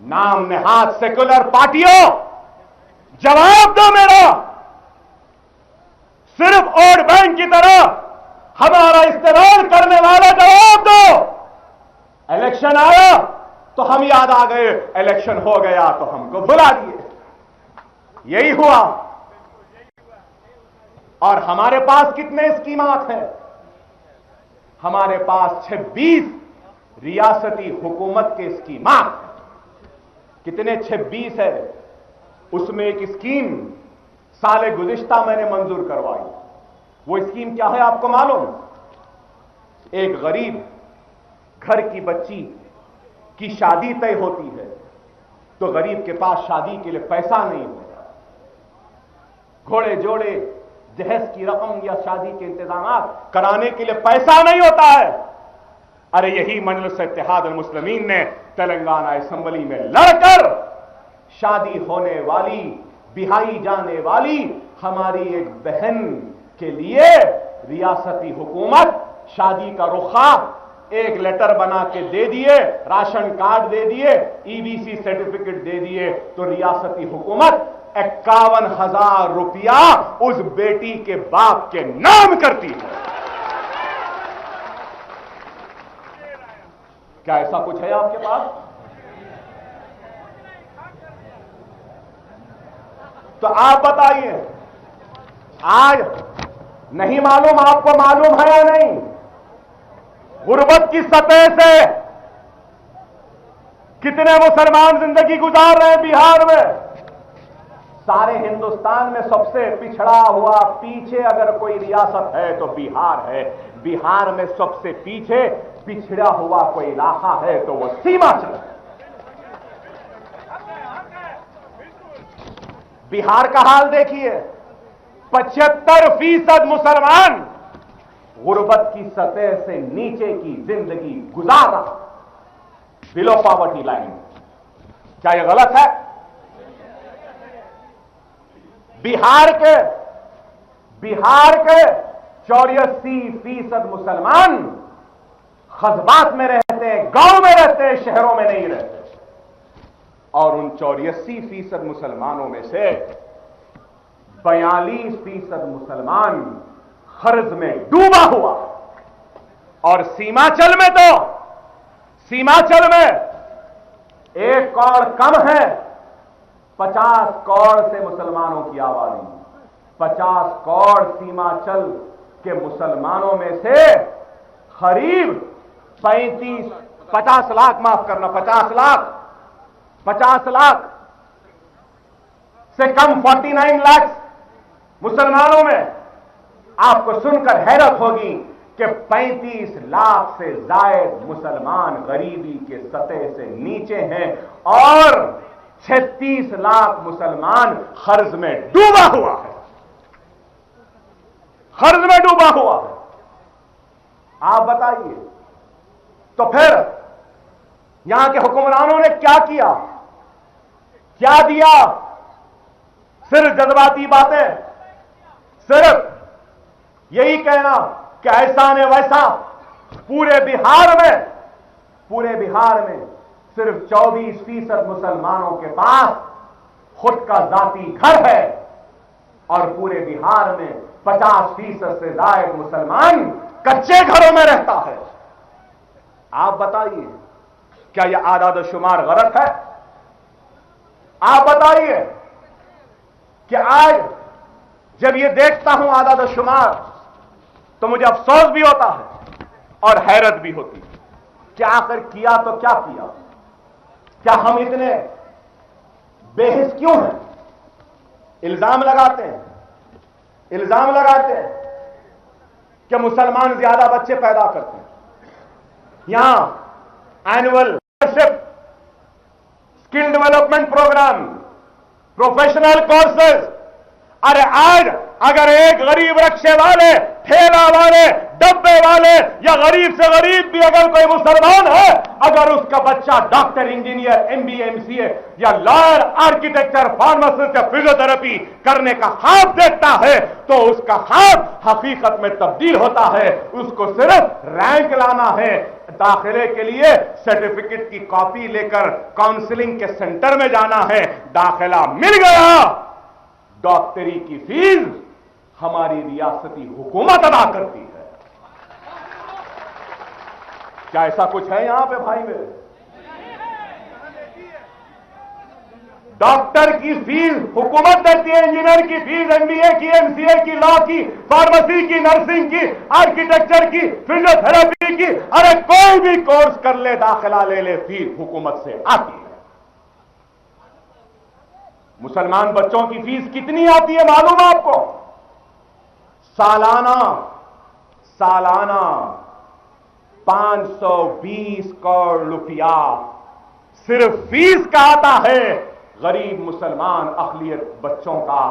नाम नेहाद सेकुलर पार्टियों, जवाब दो मेरा। सिर्फ वोट बैंक की तरह हमारा इस्तेमाल करने वाला जवाब दो। इलेक्शन आया तो हम याद आ गए, इलेक्शन हो गया तो हमको भुला दिए। यही हुआ। और हमारे पास कितने स्कीमात हैं? हमारे पास 26 रियासती हुकूमत के स्कीमात। कितने? 26 है। उसमें एक स्कीम साले गुज़िश्ता मैंने मंजूर करवाई। वो स्कीम क्या है आपको मालूम? एक गरीब घर की बच्ची की शादी तय होती है तो गरीब के पास शादी के लिए पैसा नहीं होता। घोड़े जोड़े जहेज की रकम या शादी के इंतजाम कराने के लिए पैसा नहीं होता है। अरे यही मजलिस इत्तेहाद अल मुस्लिमीन ने तेलंगाना असेंबली में लड़कर शादी होने वाली, बिहाई जाने वाली हमारी एक बहन के लिए रियासती हुकूमत शादी का रुखा एक लेटर बना के दे दिए, राशन कार्ड दे दिए, ईबीसी सर्टिफिकेट दे दिए, तो रियासती हुकूमत 51,000 रुपया उस बेटी के बाप के नाम करती है। क्या ऐसा कुछ है आपके पास? तो आप बताइए, आज नहीं मालूम, आपको मालूम है या नहीं? गुर्बत की सतह से कितने मुसलमान जिंदगी गुजार रहे हैं बिहार में। सारे हिंदुस्तान में सबसे पिछड़ा हुआ, पीछे अगर कोई रियासत है तो बिहार है। बिहार में सबसे पीछे पिछड़ा हुआ कोई इलाका है तो वो सीमांचल है। बिहार का हाल देखिए, 75% मुसलमान गुर्बत की सतह से नीचे की जिंदगी गुजार रहा, बिलो पॉवर्टी लाइन। क्या यह गलत है? बिहार के 84% मुसलमान खजबात में रहते हैं, गांव में रहते हैं, शहरों में नहीं रहते। और उन 84% मुसलमानों में से 42% मुसलमान कर्ज में डूबा हुआ। और सीमांचल में तो, सीमांचल में 1 करोड़ कम है, 50 करोड़ से मुसलमानों की आबादी। 50 करोड़ सीमांचल के मुसलमानों में से करीब 50 लाख, माफ करना, 50 लाख से कम 49 लाख मुसलमानों में आपको सुनकर हैरत होगी कि 35 लाख से ज्यादा मुसलमान गरीबी के सतह से नीचे हैं और 36 लाख मुसलमान कर्ज में डूबा हुआ है। कर्ज में डूबा हुआ है। आप बताइए, तो फिर यहां के हुक्मरानों ने क्या किया, क्या दिया? सिर्फ जज्बाती बातें, सिर्फ यही कहना कि ऐसा ने वैसा। पूरे बिहार में सिर्फ 24% मुसलमानों के पास खुद का जाती घर है और पूरे बिहार में 50% से ज्यादा मुसलमान कच्चे घरों में रहता है। आप बताइए, क्या यह आदाद शुमार गलत है? आप बताइए कि आज जब यह देखता हूं आदाद शुमार तो मुझे अफसोस भी होता है और हैरत भी होती है कि आखिर किया तो क्या किया? क्या हम इतने बेहिस क्यों हैं? इल्जाम लगाते हैं कि मुसलमान ज्यादा बच्चे पैदा करते हैं। यहां annual skill development programme, professional courses. अरे आज अगर एक गरीब रिक्शे वाले, ठेला वाले, डब्बे वाले या गरीब से गरीब भी अगर कोई मुसलमान है, अगर उसका बच्चा डॉक्टर, इंजीनियर, एमबीए, एमसीए या लॉयर, आर्किटेक्चर, फार्मासिस्ट या फिजियोथेरेपी करने का ख्वाब देखता है तो उसका ख्वाब हकीकत में तब्दील होता है। उसको सिर्फ रैंक लाना है, दाखिले के लिए सर्टिफिकेट की कॉपी लेकर काउंसलिंग के सेंटर में जाना है, दाखिला मिल गया, डॉक्टरी की फीस हमारी रियासती हुकूमत अदा करती है। क्या ऐसा कुछ है यहां पे भाई मेरे? डॉक्टर की फीस हुकूमत देती है, इंजीनियर की फीस, एमबीए की, एमसीए की, लॉ की, फार्मेसी की, नर्सिंग की, आर्किटेक्चर की, फिजियोथेरेपी की, अरे कोई भी कोर्स कर ले, दाखिला ले ले, फीस हुकूमत से आती है। मुसलमान बच्चों की फीस कितनी आती है मालूम है आपको? सालाना 520 करोड़ रुपया सिर्फ फीस का आता है गरीब मुसलमान अक़लियत बच्चों का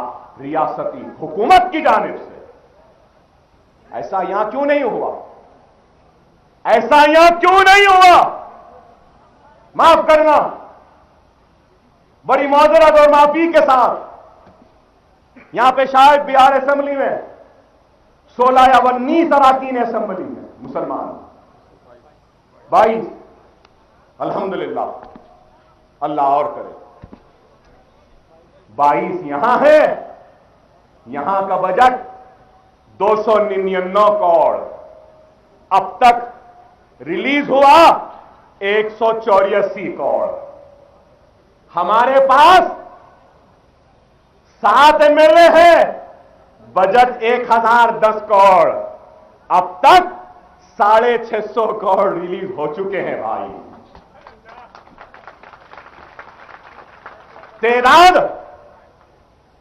रियासती हुकूमत की जानिब से। ऐसा यहां क्यों नहीं हुआ? ऐसा यहां क्यों नहीं हुआ? माफ करना, बड़ी मौजरत और माफी के साथ यहां पे शायद बिहार असेंबली में 16 या 19 अराकीन असेंबली में मुसलमान, 22 अल्हम्दुलिल्लाह, अल्लाह और करे, 22 यहां है। यहां का बजट 299 करोड़, अब तक रिलीज हुआ 184 करोड़। हमारे पास 7 एमएलए हैं, बजट 1010 करोड़, अब तक 650 करोड़ रिलीज हो चुके हैं भाई। तादाद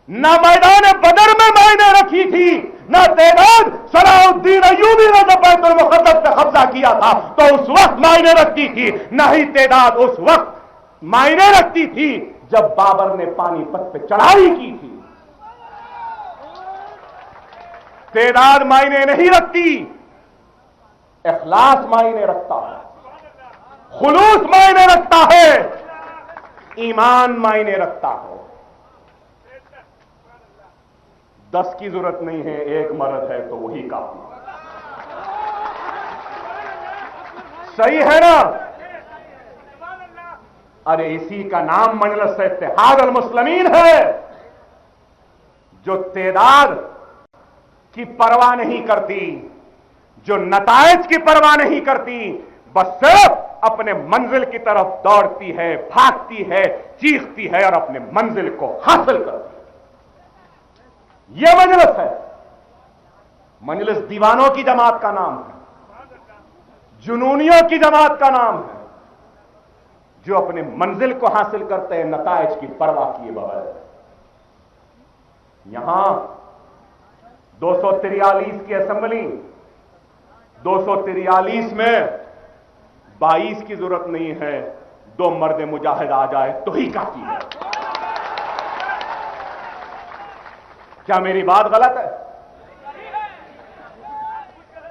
न मैदान बदर में मायने रखी थी, न तादाद सलाउद्दीन अय्यूबी ने जब बैतुल मुक़द्दस पे कब्जा किया था तो उस वक्त मायने रखती थी, न ही तादाद उस वक्त मायने रखती थी जब बाबर ने पानीपत पे चढ़ाई की थी। तादाद मायने नहीं रखती, इखलास मायने रखता है, खुलूस मायने रखता है, ईमान मायने रखता है। 10 की जरूरत नहीं है, एक मर्द है तो वही काफी। सही है ना? अरे इसी का नाम मजलिस इत्तेहाद अल मुस्लिमीन है, जो तादाद की परवाह नहीं करती, जो नताइज की परवाह नहीं करती, बस सिर्फ अपने मंजिल की तरफ दौड़ती है, भागती है, चीखती है और अपने मंजिल को हासिल करती है। यह मजलिस है। मजलिस दीवानों की जमात का नाम है, जुनूनियों की जमात का नाम है, जो अपने मंजिल को हासिल करते हैं नताइज की परवाह किए बगैर। यहां 243 की असेंबली, 243 में 22 की जरूरत नहीं है, 2 मर्द मुजाहिद आ जाए तो ही काफी है। क्या मेरी बात गलत है?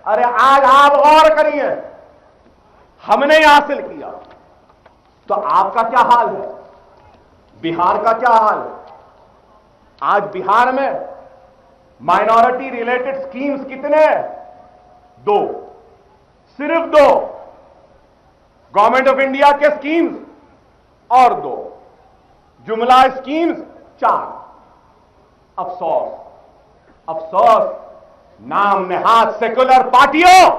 अरे आज आप गौर करिए, हमने हासिल किया तो आपका क्या हाल है? बिहार का क्या हाल है? आज बिहार में माइनॉरिटी रिलेटेड स्कीम्स कितने हैं? 2, सिर्फ 2। गवर्नमेंट ऑफ इंडिया के स्कीम्स और 2, जुमला स्कीम्स 4। अफसोस, अफसोस, नाम नेहाद सेकुलर पार्टियों,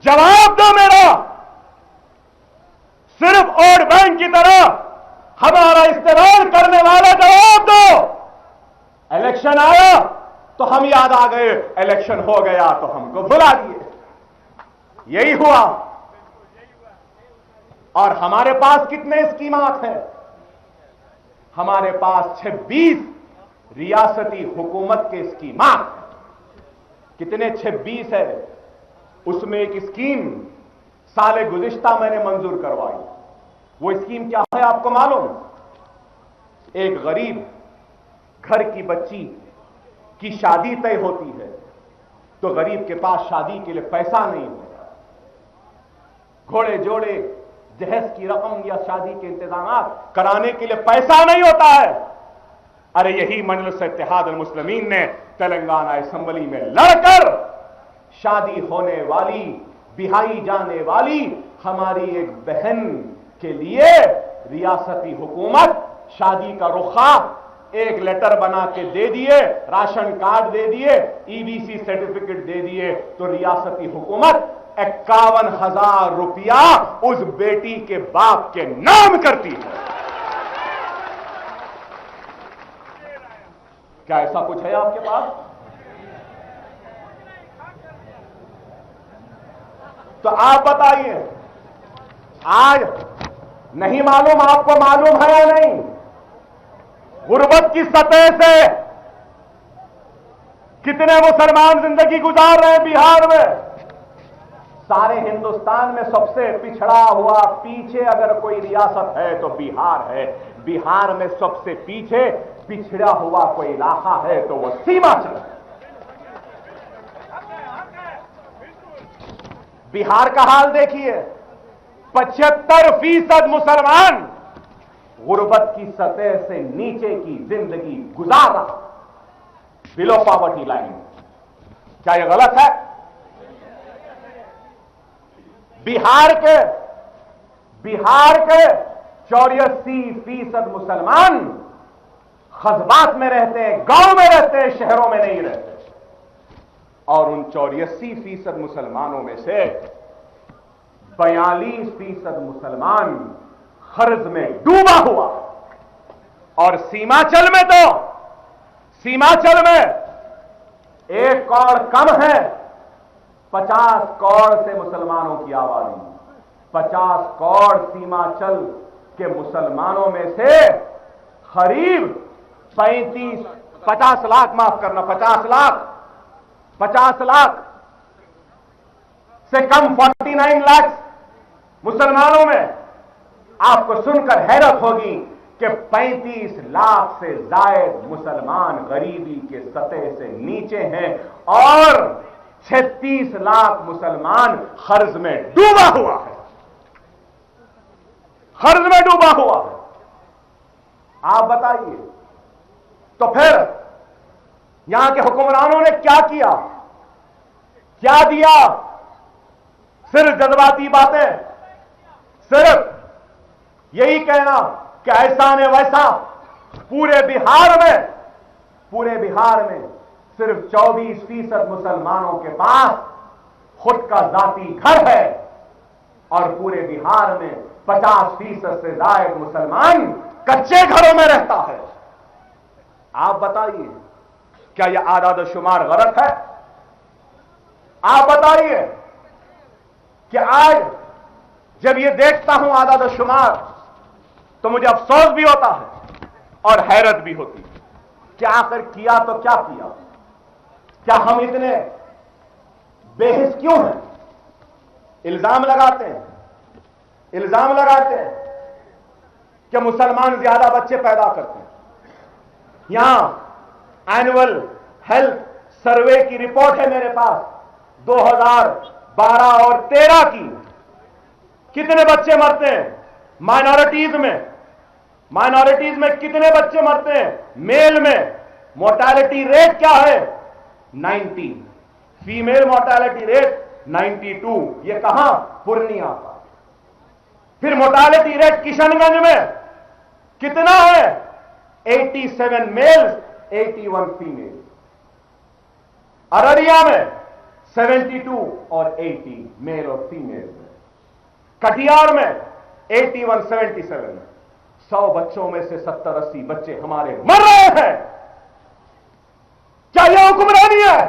जवाब दो मेरा। सिर्फ वोट बैंक की तरह हमारा इस्तेमाल करने वाला जवाब दो। इलेक्शन आया तो हम याद आ गए, इलेक्शन हो गया तो हमको भुला दिए। यही हुआ। और हमारे पास कितने स्कीमात हैं? हमारे पास 26 रियासती हुकूमत के स्कीमात। कितने? 26 है। उसमें एक स्कीम साले गुज़िश्ता मैंने मंजूर करवाई। वो स्कीम क्या है आपको मालूम? एक गरीब घर की बच्ची की शादी तय होती है, तो गरीब के पास शादी के लिए पैसा नहीं होता, घोड़े जोड़े जहेज की रकम या शादी के इंतजाम कराने के लिए पैसा नहीं होता है। अरे यही मजलिस इत्तेहाद अल मुस्लिमीन ने तेलंगाना असेंबली में लड़कर शादी होने वाली, बिहाई जाने वाली हमारी एक बहन के लिए रियासती हुकूमत शादी का रुखा एक लेटर बना के दे दिए, राशन कार्ड दे दिए, ईबीसी सर्टिफिकेट दे दिए, तो रियासती हुकूमत 51,000 रुपया उस बेटी के बाप के नाम करती है। क्या ऐसा कुछ है आपके पास? तो आप बताइए, आज नहीं मालूम, आपको मालूम है या नहीं, गुर्बत की सतह से कितने मुसलमान जिंदगी गुजार रहे हैं बिहार में। सारे हिंदुस्तान में सबसे पिछड़ा हुआ पीछे अगर कोई रियासत है तो बिहार है। बिहार में सबसे पीछे पिछड़ा हुआ कोई इलाका है तो वह सीमांचल है। बिहार का हाल देखिए, 75% मुसलमान गुर्बत की सतह से नीचे की जिंदगी गुजार रहा, बिलो पॉवर्टी लाइन। क्या यह गलत है? बिहार के 84% मुसलमान कस्बात में रहते हैं, गांव में रहते हैं, शहरों में नहीं रहते। और उन 84% मुसलमानों में से 42% मुसलमान कर्ज में डूबा हुआ। और सीमांचल में 1 करोड़ कम है, 50 करोड़ से मुसलमानों की आबादी। 50 करोड़ सीमांचल के मुसलमानों में से करीब 50 लाख से कम 49 लाख मुसलमानों में आपको सुनकर हैरत होगी कि 35 लाख से ज्यादा मुसलमान गरीबी के सतह से नीचे हैं और 36 लाख मुसलमान कर्ज में डूबा हुआ है। कर्ज में डूबा हुआ है। आप बताइए, तो फिर यहां के हुक्मरानों ने क्या किया, क्या दिया? सिर्फ जज्बाती बातें, सिर्फ यही कहना कि ऐसा ने वैसा। पूरे बिहार में सिर्फ 24% मुसलमानों के पास खुद का जाती घर है और पूरे बिहार में 50% से ज्यादा मुसलमान कच्चे घरों में रहता है। आप बताइए, क्या यह आदाद शुमार गलत है? आप बताइए कि आज जब ये देखता हूं आदाद शुमार तो मुझे अफसोस भी होता है और हैरत भी होती है कि आखिर किया तो क्या किया? क्या हम इतने बेहिस क्यों हैं? इल्जाम लगाते हैं कि मुसलमान ज्यादा बच्चे पैदा करते हैं। यहां एनुअल हेल्थ सर्वे की रिपोर्ट है मेरे पास 2012 और 13 की। कितने बच्चे मरते हैं माइनॉरिटीज में कितने बच्चे मरते हैं? मेल में मोर्टेलिटी रेट क्या है? 90, फीमेल मोर्टेलिटी रेट 92। ये कहां? पूर्णिया का। फिर मोर्टेलिटी रेट किशनगंज में कितना है? 87 मेल्स 81 फीमेल। अररिया में 72 और 80 मेल और फीमेल। कटिहार में 81 77। 100 बच्चों में से 70-80 बच्चे हमारे मर रहे हैं। क्या यह हुक्मरानी है?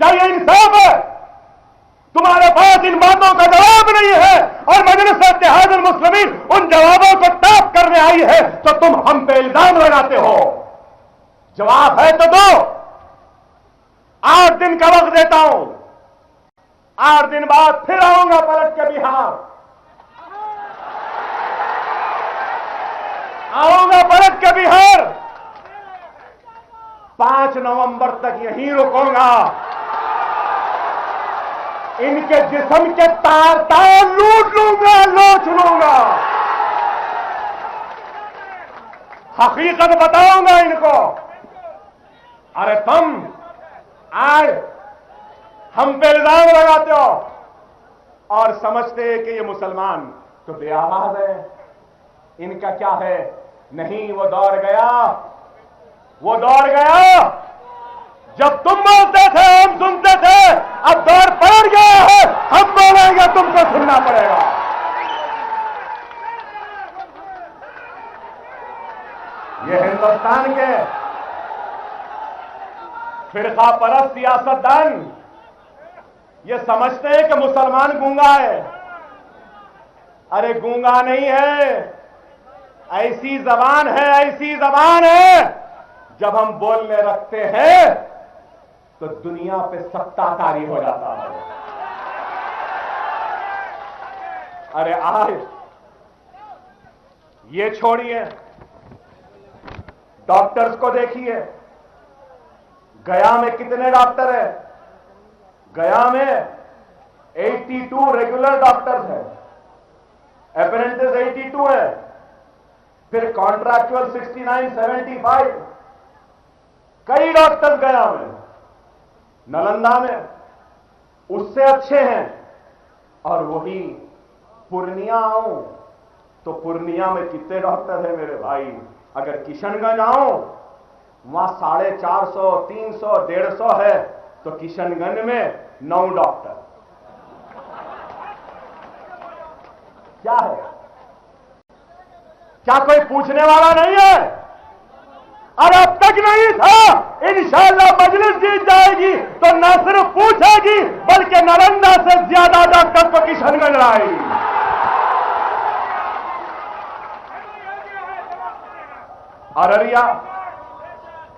क्या यह इंसाफ है? तुम्हारे पास इन बातों का जवाब नहीं है और मजलिस इत्तेहाद अल मुस्लिमीन उन जवाबों को ताक करने आई है, तो तुम हम पे इल्जाम लगाते हो। जवाब है तो दो। 8 दिन का वक्त देता हूं, 8 दिन बाद फिर आऊंगा पलट के बिहार। 5 नवंबर तक यहीं रुकूंगा। इनके जिस्म के तार तार लूट लूंगा, लोच लूंगा। हकीकत बताऊंगा इनको। अरे तुम आज हम पे इल्जाम लगाते हो और समझते हैं कि ये मुसलमान तो बेआवाज है, इनका क्या है। नहीं, वो दौर गया, वो दौर गया जब तुम बोलते थे हम सुनते थे। अब दौर पलट गया है, हम बोलेंगे तुमको सुनना पड़ेगा। ये हिंदुस्तान के फिरका परस्त सियासतदान ये समझते हैं कि मुसलमान गूंगा है। अरे गूंगा नहीं है, ऐसी जबान है, ऐसी जबान है, जब हम बोलने रखते हैं तो दुनिया पे सत्ताकारी हो जाता है। अरे आज ये छोड़िए, डॉक्टर्स को देखिए। गया में कितने डॉक्टर हैं? गया में 82 रेगुलर डॉक्टर्स हैं, अप्रेंटिस 82 है, फिर कॉन्ट्रैक्चुअल 69, 75, कई डॉक्टर्स गया में। नालंदा में उससे अच्छे हैं। और वही पूर्णिया आऊं तो पूर्णिया में कितने डॉक्टर हैं मेरे भाई। अगर किशनगंज आऊं वहां 450, 300, 150 है, तो किशनगंज में 9 डॉक्टर। क्या है? क्या कोई पूछने वाला नहीं है? और अब तक नहीं था। इंशाअल्लाह मजलिस जीत जाएगी तो न सिर्फ पूछेगी बल्कि नालंदा से ज्यादा डॉक्टर को किशनगंज लाएगी।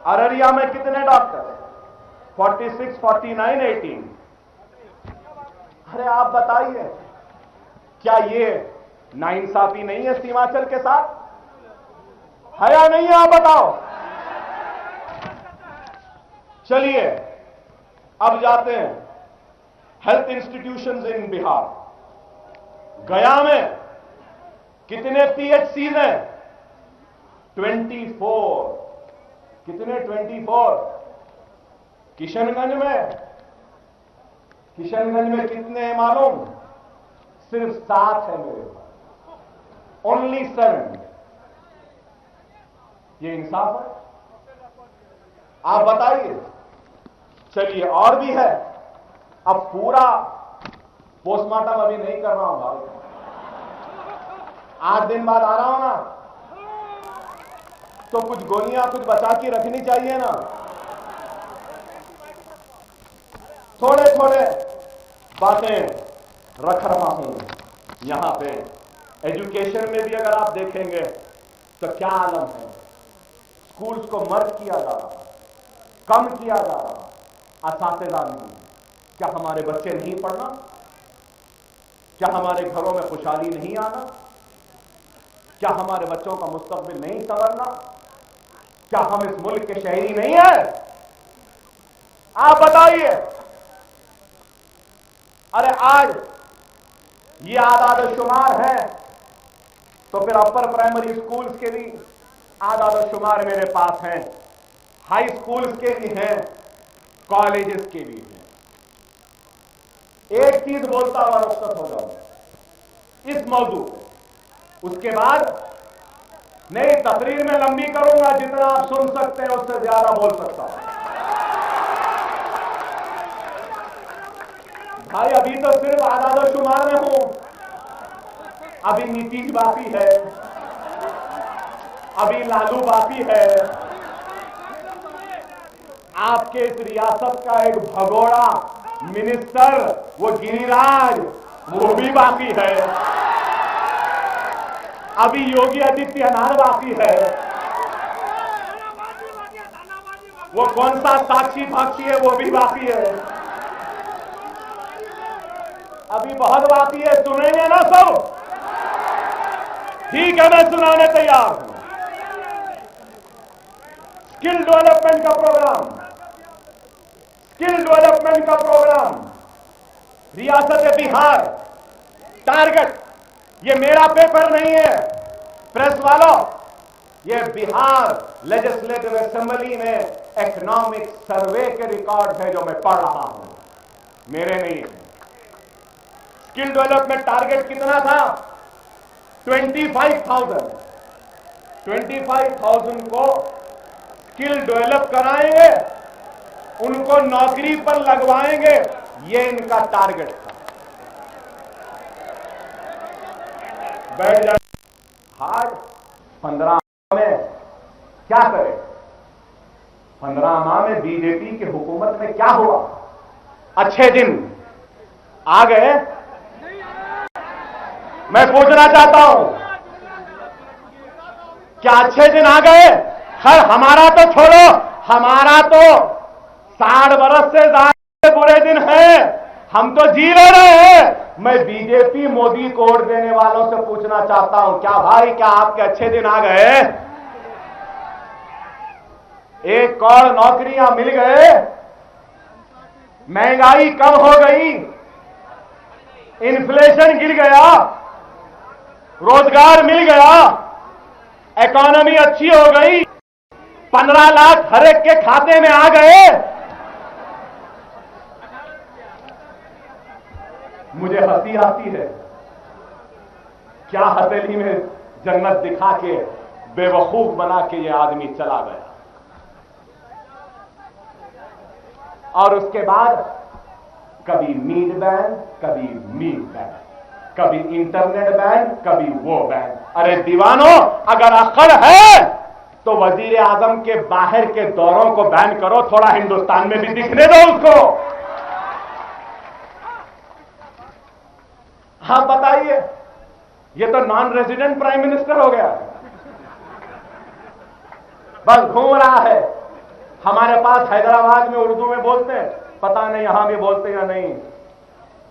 अररिया में कितने डॉक्टर हैं? 46, 49, 18। अरे आप बताइए, क्या ये नाइंसाफी नहीं है सीमांचल के साथ? है या नहीं है? आप बताओ। चलिए अब जाते हैं हेल्थ इंस्टीट्यूशंस इन बिहार। गया में कितने पीएचसीज हैं? 24। कितने? 24। किशनगंज में कितने हैं मालूम? सिर्फ 7 है मेरे पास, ओनली 7। ये इंसाफ है? आप बताइए। चलिए और भी है। अब पूरा पोस्टमार्टम अभी नहीं कर रहा हूं भाई, 8 दिन बाद आ रहा हूं ना, तो कुछ गोलियां कुछ बचा के रखनी चाहिए ना। थोड़े थोड़े बातें रख रहा हूं यहां पे। एजुकेशन में भी अगर आप देखेंगे तो क्या आलम है। स्कूल्स को मर्ज किया जा रहा, कम किया जा रहा, असातिज़ा नहीं। क्या हमारे बच्चे नहीं पढ़ना? क्या हमारे घरों में खुशहाली नहीं आना? क्या हमारे बच्चों का मुस्तकबिल नहीं संवरना? क्या हम इस मुल्क के शहरी नहीं है? आप बताइए। अरे आज ये आदाद शुमार है तो फिर अपर प्राइमरी स्कूल्स के भी आदाद शुमार मेरे पास हैं, हाई स्कूल्स के भी हैं, कॉलेजेस के भी हैं। एक चीज बोलता हुआ रुखसत हो जाऊं इस मौजू पे, उसके बाद नई तकरीर में लंबी करूंगा, जितना आप सुन सकते हैं उससे ज्यादा बोल सकता हूं। भाई अभी तो सिर्फ आदाद शुमार में हूं, अभी नीतीश बाकी है, अभी लालू बाकी है, आपके इस रियासत का एक भगोड़ा मिनिस्टर वो गिरिराज वो भी बाकी है, अभी योगी आदित्यनाथ बाकी है, वो कौन सा साक्षी भाक्षी है वो भी बाकी है, अभी बहुत बाकी है। सुनेंगे ना सब? ठीक है, मैं सुनाने तैयार हूं। स्किल डेवलपमेंट का प्रोग्राम, स्किल डेवलपमेंट का प्रोग्राम रियासत बिहार टारगेट, ये मेरा पेपर नहीं है प्रेस वालों, ये बिहार लेजिस्लेटिव असेंबली में इकोनॉमिक सर्वे के रिकॉर्ड है जो मैं पढ़ रहा हूं, मेरे नहीं है। स्किल डेवलपमेंट टारगेट कितना था? 25,000 को स्किल डेवलप कराएंगे, उनको नौकरी पर लगवाएंगे, ये इनका टारगेट था। बैठ जाए हार्ड 15 में क्या करे? 15 माह में बीजेपी की हुकूमत में क्या हुआ? अच्छे दिन आ गए? मैं पूछना चाहता हूं, क्या अच्छे दिन आ गए? खैर हमारा तो छोड़ो, हमारा तो 60 बरस से ज्यादा बुरे दिन हैं, हम तो जी ले रहे हैं। मैं बीजेपी मोदी को वोट देने वालों से पूछना चाहता हूं, क्या भाई, क्या आपके अच्छे दिन आ गए? 1 करोड़ नौकरियां मिल गए, महंगाई कम हो गई, इन्फ्लेशन गिर गया, रोजगार मिल गया, इकोनॉमी अच्छी हो गई, 15 लाख हर एक के खाते में आ गए। मुझे हंसी आती है, क्या हथेली में जन्नत दिखा के बेवकूफ बना के ये आदमी चला गया। और उसके बाद कभी मीट बैन, कभी मीट बैन, कभी इंटरनेट बैन, कभी वो बैन। अरे दीवानों, अगर अक्ल है तो वजीर आजम के बाहर के दौरों को बैन करो, थोड़ा हिंदुस्तान में भी दिखने दो उसको। हाँ बताइए, ये तो नॉन रेजिडेंट प्राइम मिनिस्टर हो गया, बस घूम रहा है। हमारे पास हैदराबाद में उर्दू में बोलते हैं, पता नहीं यहां भी बोलते या नहीं,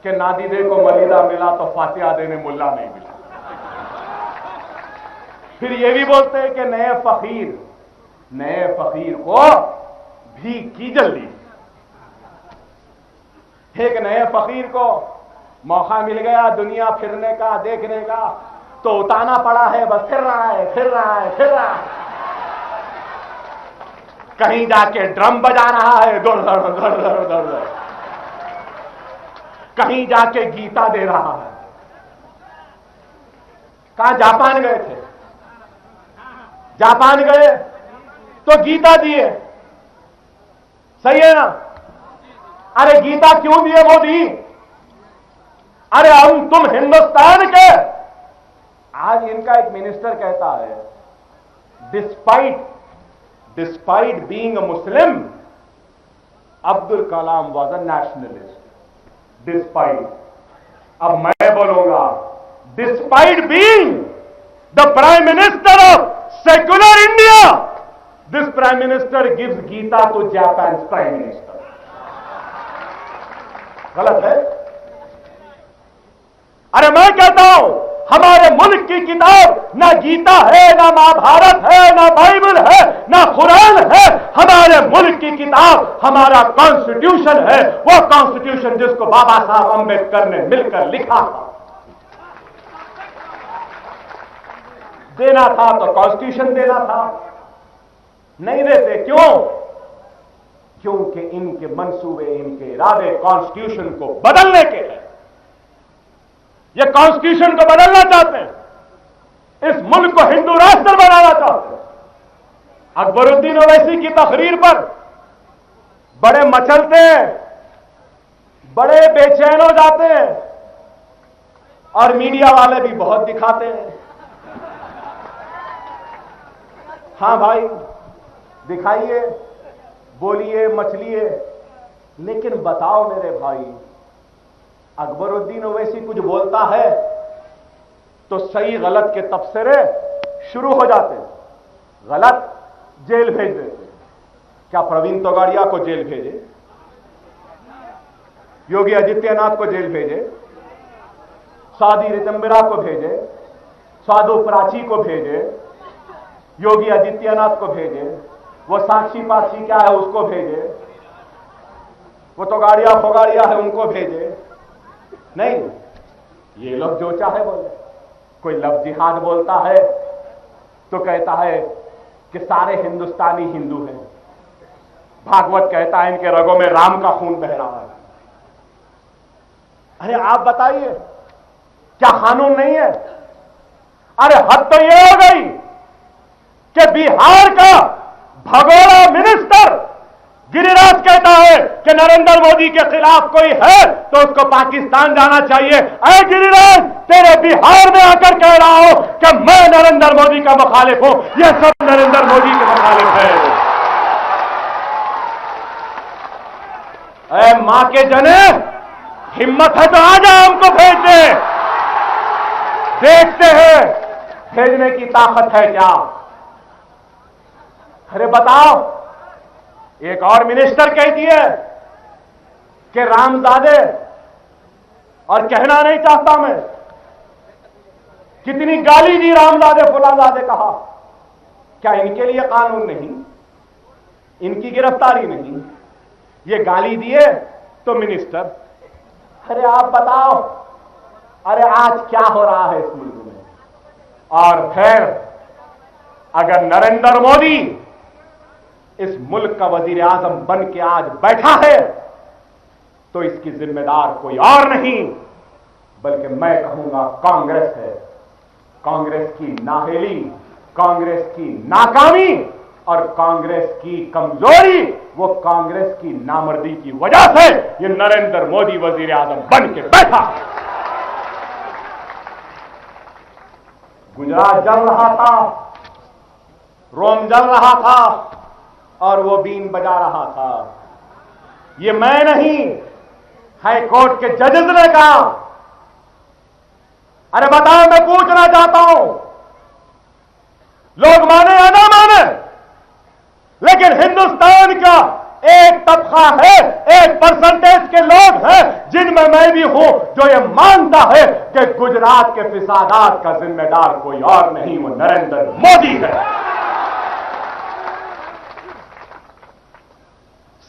कि नादीदे को मलीदा मिला तो फातिहा देने मुल्ला नहीं मिला। फिर ये भी बोलते हैं कि नए फकीर को भीख की जल्दी। एक नए फकीर को मौका मिल गया दुनिया फिरने का, देखने का, तो उताना पड़ा है, बस फिर रहा है। कहीं जाके ड्रम बजा रहा है, दौड़, कहीं जाके गीता दे रहा है। कहां? जापान गए थे, जापान गए तो गीता दिए, सही है ना? अरे गीता क्यों दिए मोदी? अरे हम तुम हिंदुस्तान के। आज इनका एक मिनिस्टर कहता है, despite being a Muslim, Abdul Kalam was a nationalist. Despite, अब मैं बोलूंगा, despite being the prime minister of secular India, this prime minister gives Gita to Japan prime minister. गलत है? अरे मैं कहता हूं, हमारे मुल्क की किताब ना गीता है, ना महाभारत है, ना बाइबल है, ना कुरान है। हमारे मुल्क की किताब हमारा कॉन्स्टिट्यूशन है, वो कॉन्स्टिट्यूशन जिसको बाबा साहब अंबेडकर ने मिलकर लिखा था। देना था तो कॉन्स्टिट्यूशन देना था, नहीं देते क्यों? क्योंकि इनके मंसूबे, इनके इरादे कॉन्स्टिट्यूशन को बदलने के हैं। ये कॉन्स्टिट्यूशन को बदलना चाहते हैं, इस मुल्क को हिंदू राष्ट्र बनाना चाहते हैं। अकबरुद्दीन ओवैसी की तकरीर पर बड़े मचलते हैं, बड़े बेचैन हो जाते हैं, और मीडिया वाले भी बहुत दिखाते हैं। हां भाई, दिखाइए, बोलिए, मचलिए, लेकिन बताओ मेरे भाई, अकबरुद्दीन ओवैसी कुछ बोलता है तो सही गलत के तबसरे शुरू हो जाते हैं। गलत, जेल भेज देते। क्या प्रवीण तोगाड़िया को जेल भेजे? योगी आदित्यनाथ को जेल भेजे? साधी रितंबिरा को भेजे? साधु प्राची को भेजे? योगी आदित्यनाथ को भेजे? वो साक्षी पाक्षी क्या है उसको भेजे, वो तो गाड़ियां फोगाड़ियां है उनको भेजे। नहीं, ये लोग जो चाहे बोले। कोई लफ्ज जिहाद बोलता है तो कहता है कि सारे हिंदुस्तानी हिंदू हैं। भागवत कहता है इनके रगों में राम का खून बह रहा है। अरे आप बताइए, क्या कानून नहीं है? अरे हद तो ये हो गई कि बिहार का भगोड़ा मिनिस्टर गिरिराज कहता है कि नरेंद्र मोदी के खिलाफ कोई है तो उसको पाकिस्तान जाना चाहिए। अरे गिरिराज, तेरे बिहार में आकर कह रहा हो कि मैं नरेंद्र मोदी का मुखालिफ हूं, यह सब नरेंद्र मोदी के मुखालिफ है। अरे मां के जने, हिम्मत है तो आ जा, हमको भेज दे, देखते हैं भेजने की ताकत है क्या। अरे बताओ, एक और मिनिस्टर कहती है कि रामजादे, और कहना नहीं चाहता मैं, कितनी गाली दी रामजादे फुलाजादे कहा। क्या इनके लिए कानून नहीं, इनकी गिरफ्तारी नहीं, ये गाली दिए तो मिनिस्टर। अरे आप बताओ, अरे आज क्या हो रहा है इस मुल्क में। और फिर अगर नरेंद्र मोदी इस मुल्क का वजीर आजम बन के आज बैठा है तो इसकी जिम्मेदार कोई और नहीं बल्कि मैं कहूंगा कांग्रेस है। कांग्रेस की नाहेली, कांग्रेस की नाकामी और कांग्रेस की कमजोरी, वो कांग्रेस की नामर्दी की वजह से ये नरेंद्र मोदी वजीर आजम बन के बैठा। गुजरात जल रहा था, रोम जल रहा था और वो बीन बजा रहा था। ये मैं नहीं, हाई कोर्ट के जजेस ने कहा। अरे बताओ, मैं पूछना चाहता हूं, लोग माने या ना माने, लेकिन हिंदुस्तान का एक तबका है, 1% के लोग हैं जिनमें मैं भी हूं, जो ये मानता है कि गुजरात के फिसादात का जिम्मेदार कोई और नहीं, वो नरेंद्र मोदी है।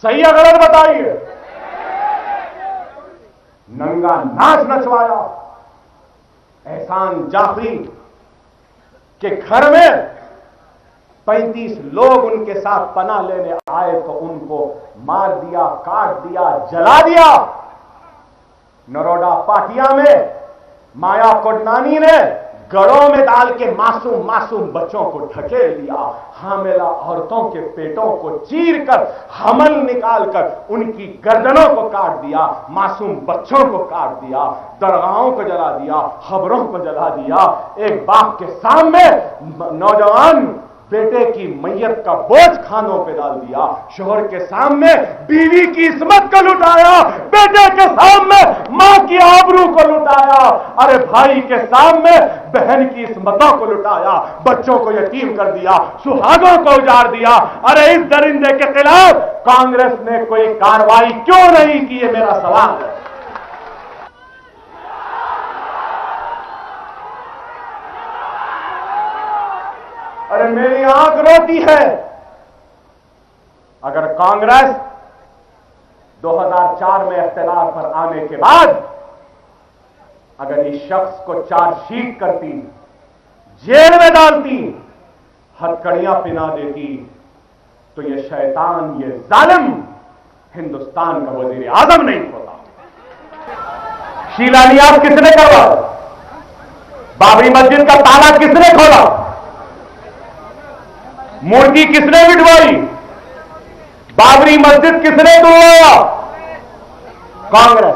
सही या गलत बताइए। नंगा नाच नचवाया एहसान जाफरी के घर में 35 लोग उनके साथ पनाह लेने आए तो उनको मार दिया, काट दिया, जला दिया। नरोडा पाटिया में माया कोडनानी ने गड़ों में डाल के मासूम मासूम बच्चों को ढकेल दिया। हामिला औरतों के पेटों को चीरकर हमल निकालकर उनकी गर्दनों को काट दिया, मासूम बच्चों को काट दिया, दरगाहों को जला दिया, खबरों को जला दिया। एक बाप के सामने नौजवान बेटे की मैयत का बोझ खानों पे डाल दिया। शोहर के सामने बीवी की इस्मत को लुटाया, बेटे के सामने मां की आबरू को लुटाया, अरे भाई के सामने बहन की इस्मतों को लुटाया, बच्चों को यतीम कर दिया, सुहागों को उजाड़ दिया। अरे इस दरिंदे के खिलाफ कांग्रेस ने कोई कार्रवाई क्यों नहीं की, है मेरा सवाल है। अरे मेरी आंख रोती है। अगर कांग्रेस 2004 में इख्तिलाफ पर आने के बाद अगर इस शख्स को चार्जशीट करती, जेल में डालती, हथकड़ियां पिना देती, तो ये शैतान, ये जालिम हिंदुस्तान का वजीर आजम नहीं होता। शिलान्यास किसने करवा? बाबरी मस्जिद का ताला किसने खोला? मूर्ति किसने बिठवाई? बाबरी मस्जिद किसने तोड़वाया? कांग्रेस।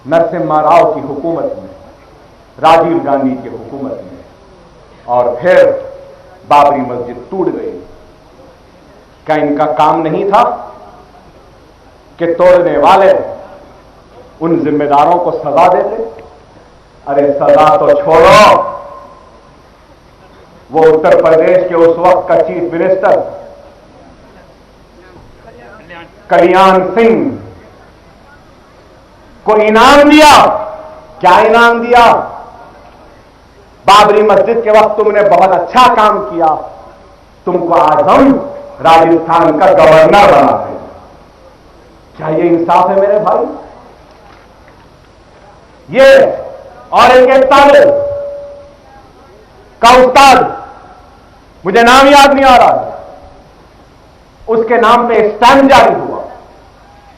नरसिम्हा राव की हुकूमत में, राजीव गांधी की हुकूमत में, और फिर बाबरी मस्जिद टूट गई। क्या इनका काम नहीं था कि तोड़ने वाले उन जिम्मेदारों को सजा देते? अरे सजा तो छोड़ो, वो उत्तर प्रदेश के उस वक्त का चीफ मिनिस्टर कल्याण सिंह को इनाम दिया। क्या इनाम दिया? बाबरी मस्जिद के वक्त तुमने बहुत अच्छा काम किया, तुमको आज हम राजस्थान का गवर्नर बनाते हैं। क्या ये इंसाफ है मेरे भाई? ये और एक तामिल का उस्ताद, मुझे नाम याद नहीं आ रहा, उसके नाम पे स्टैम्प जारी हुआ,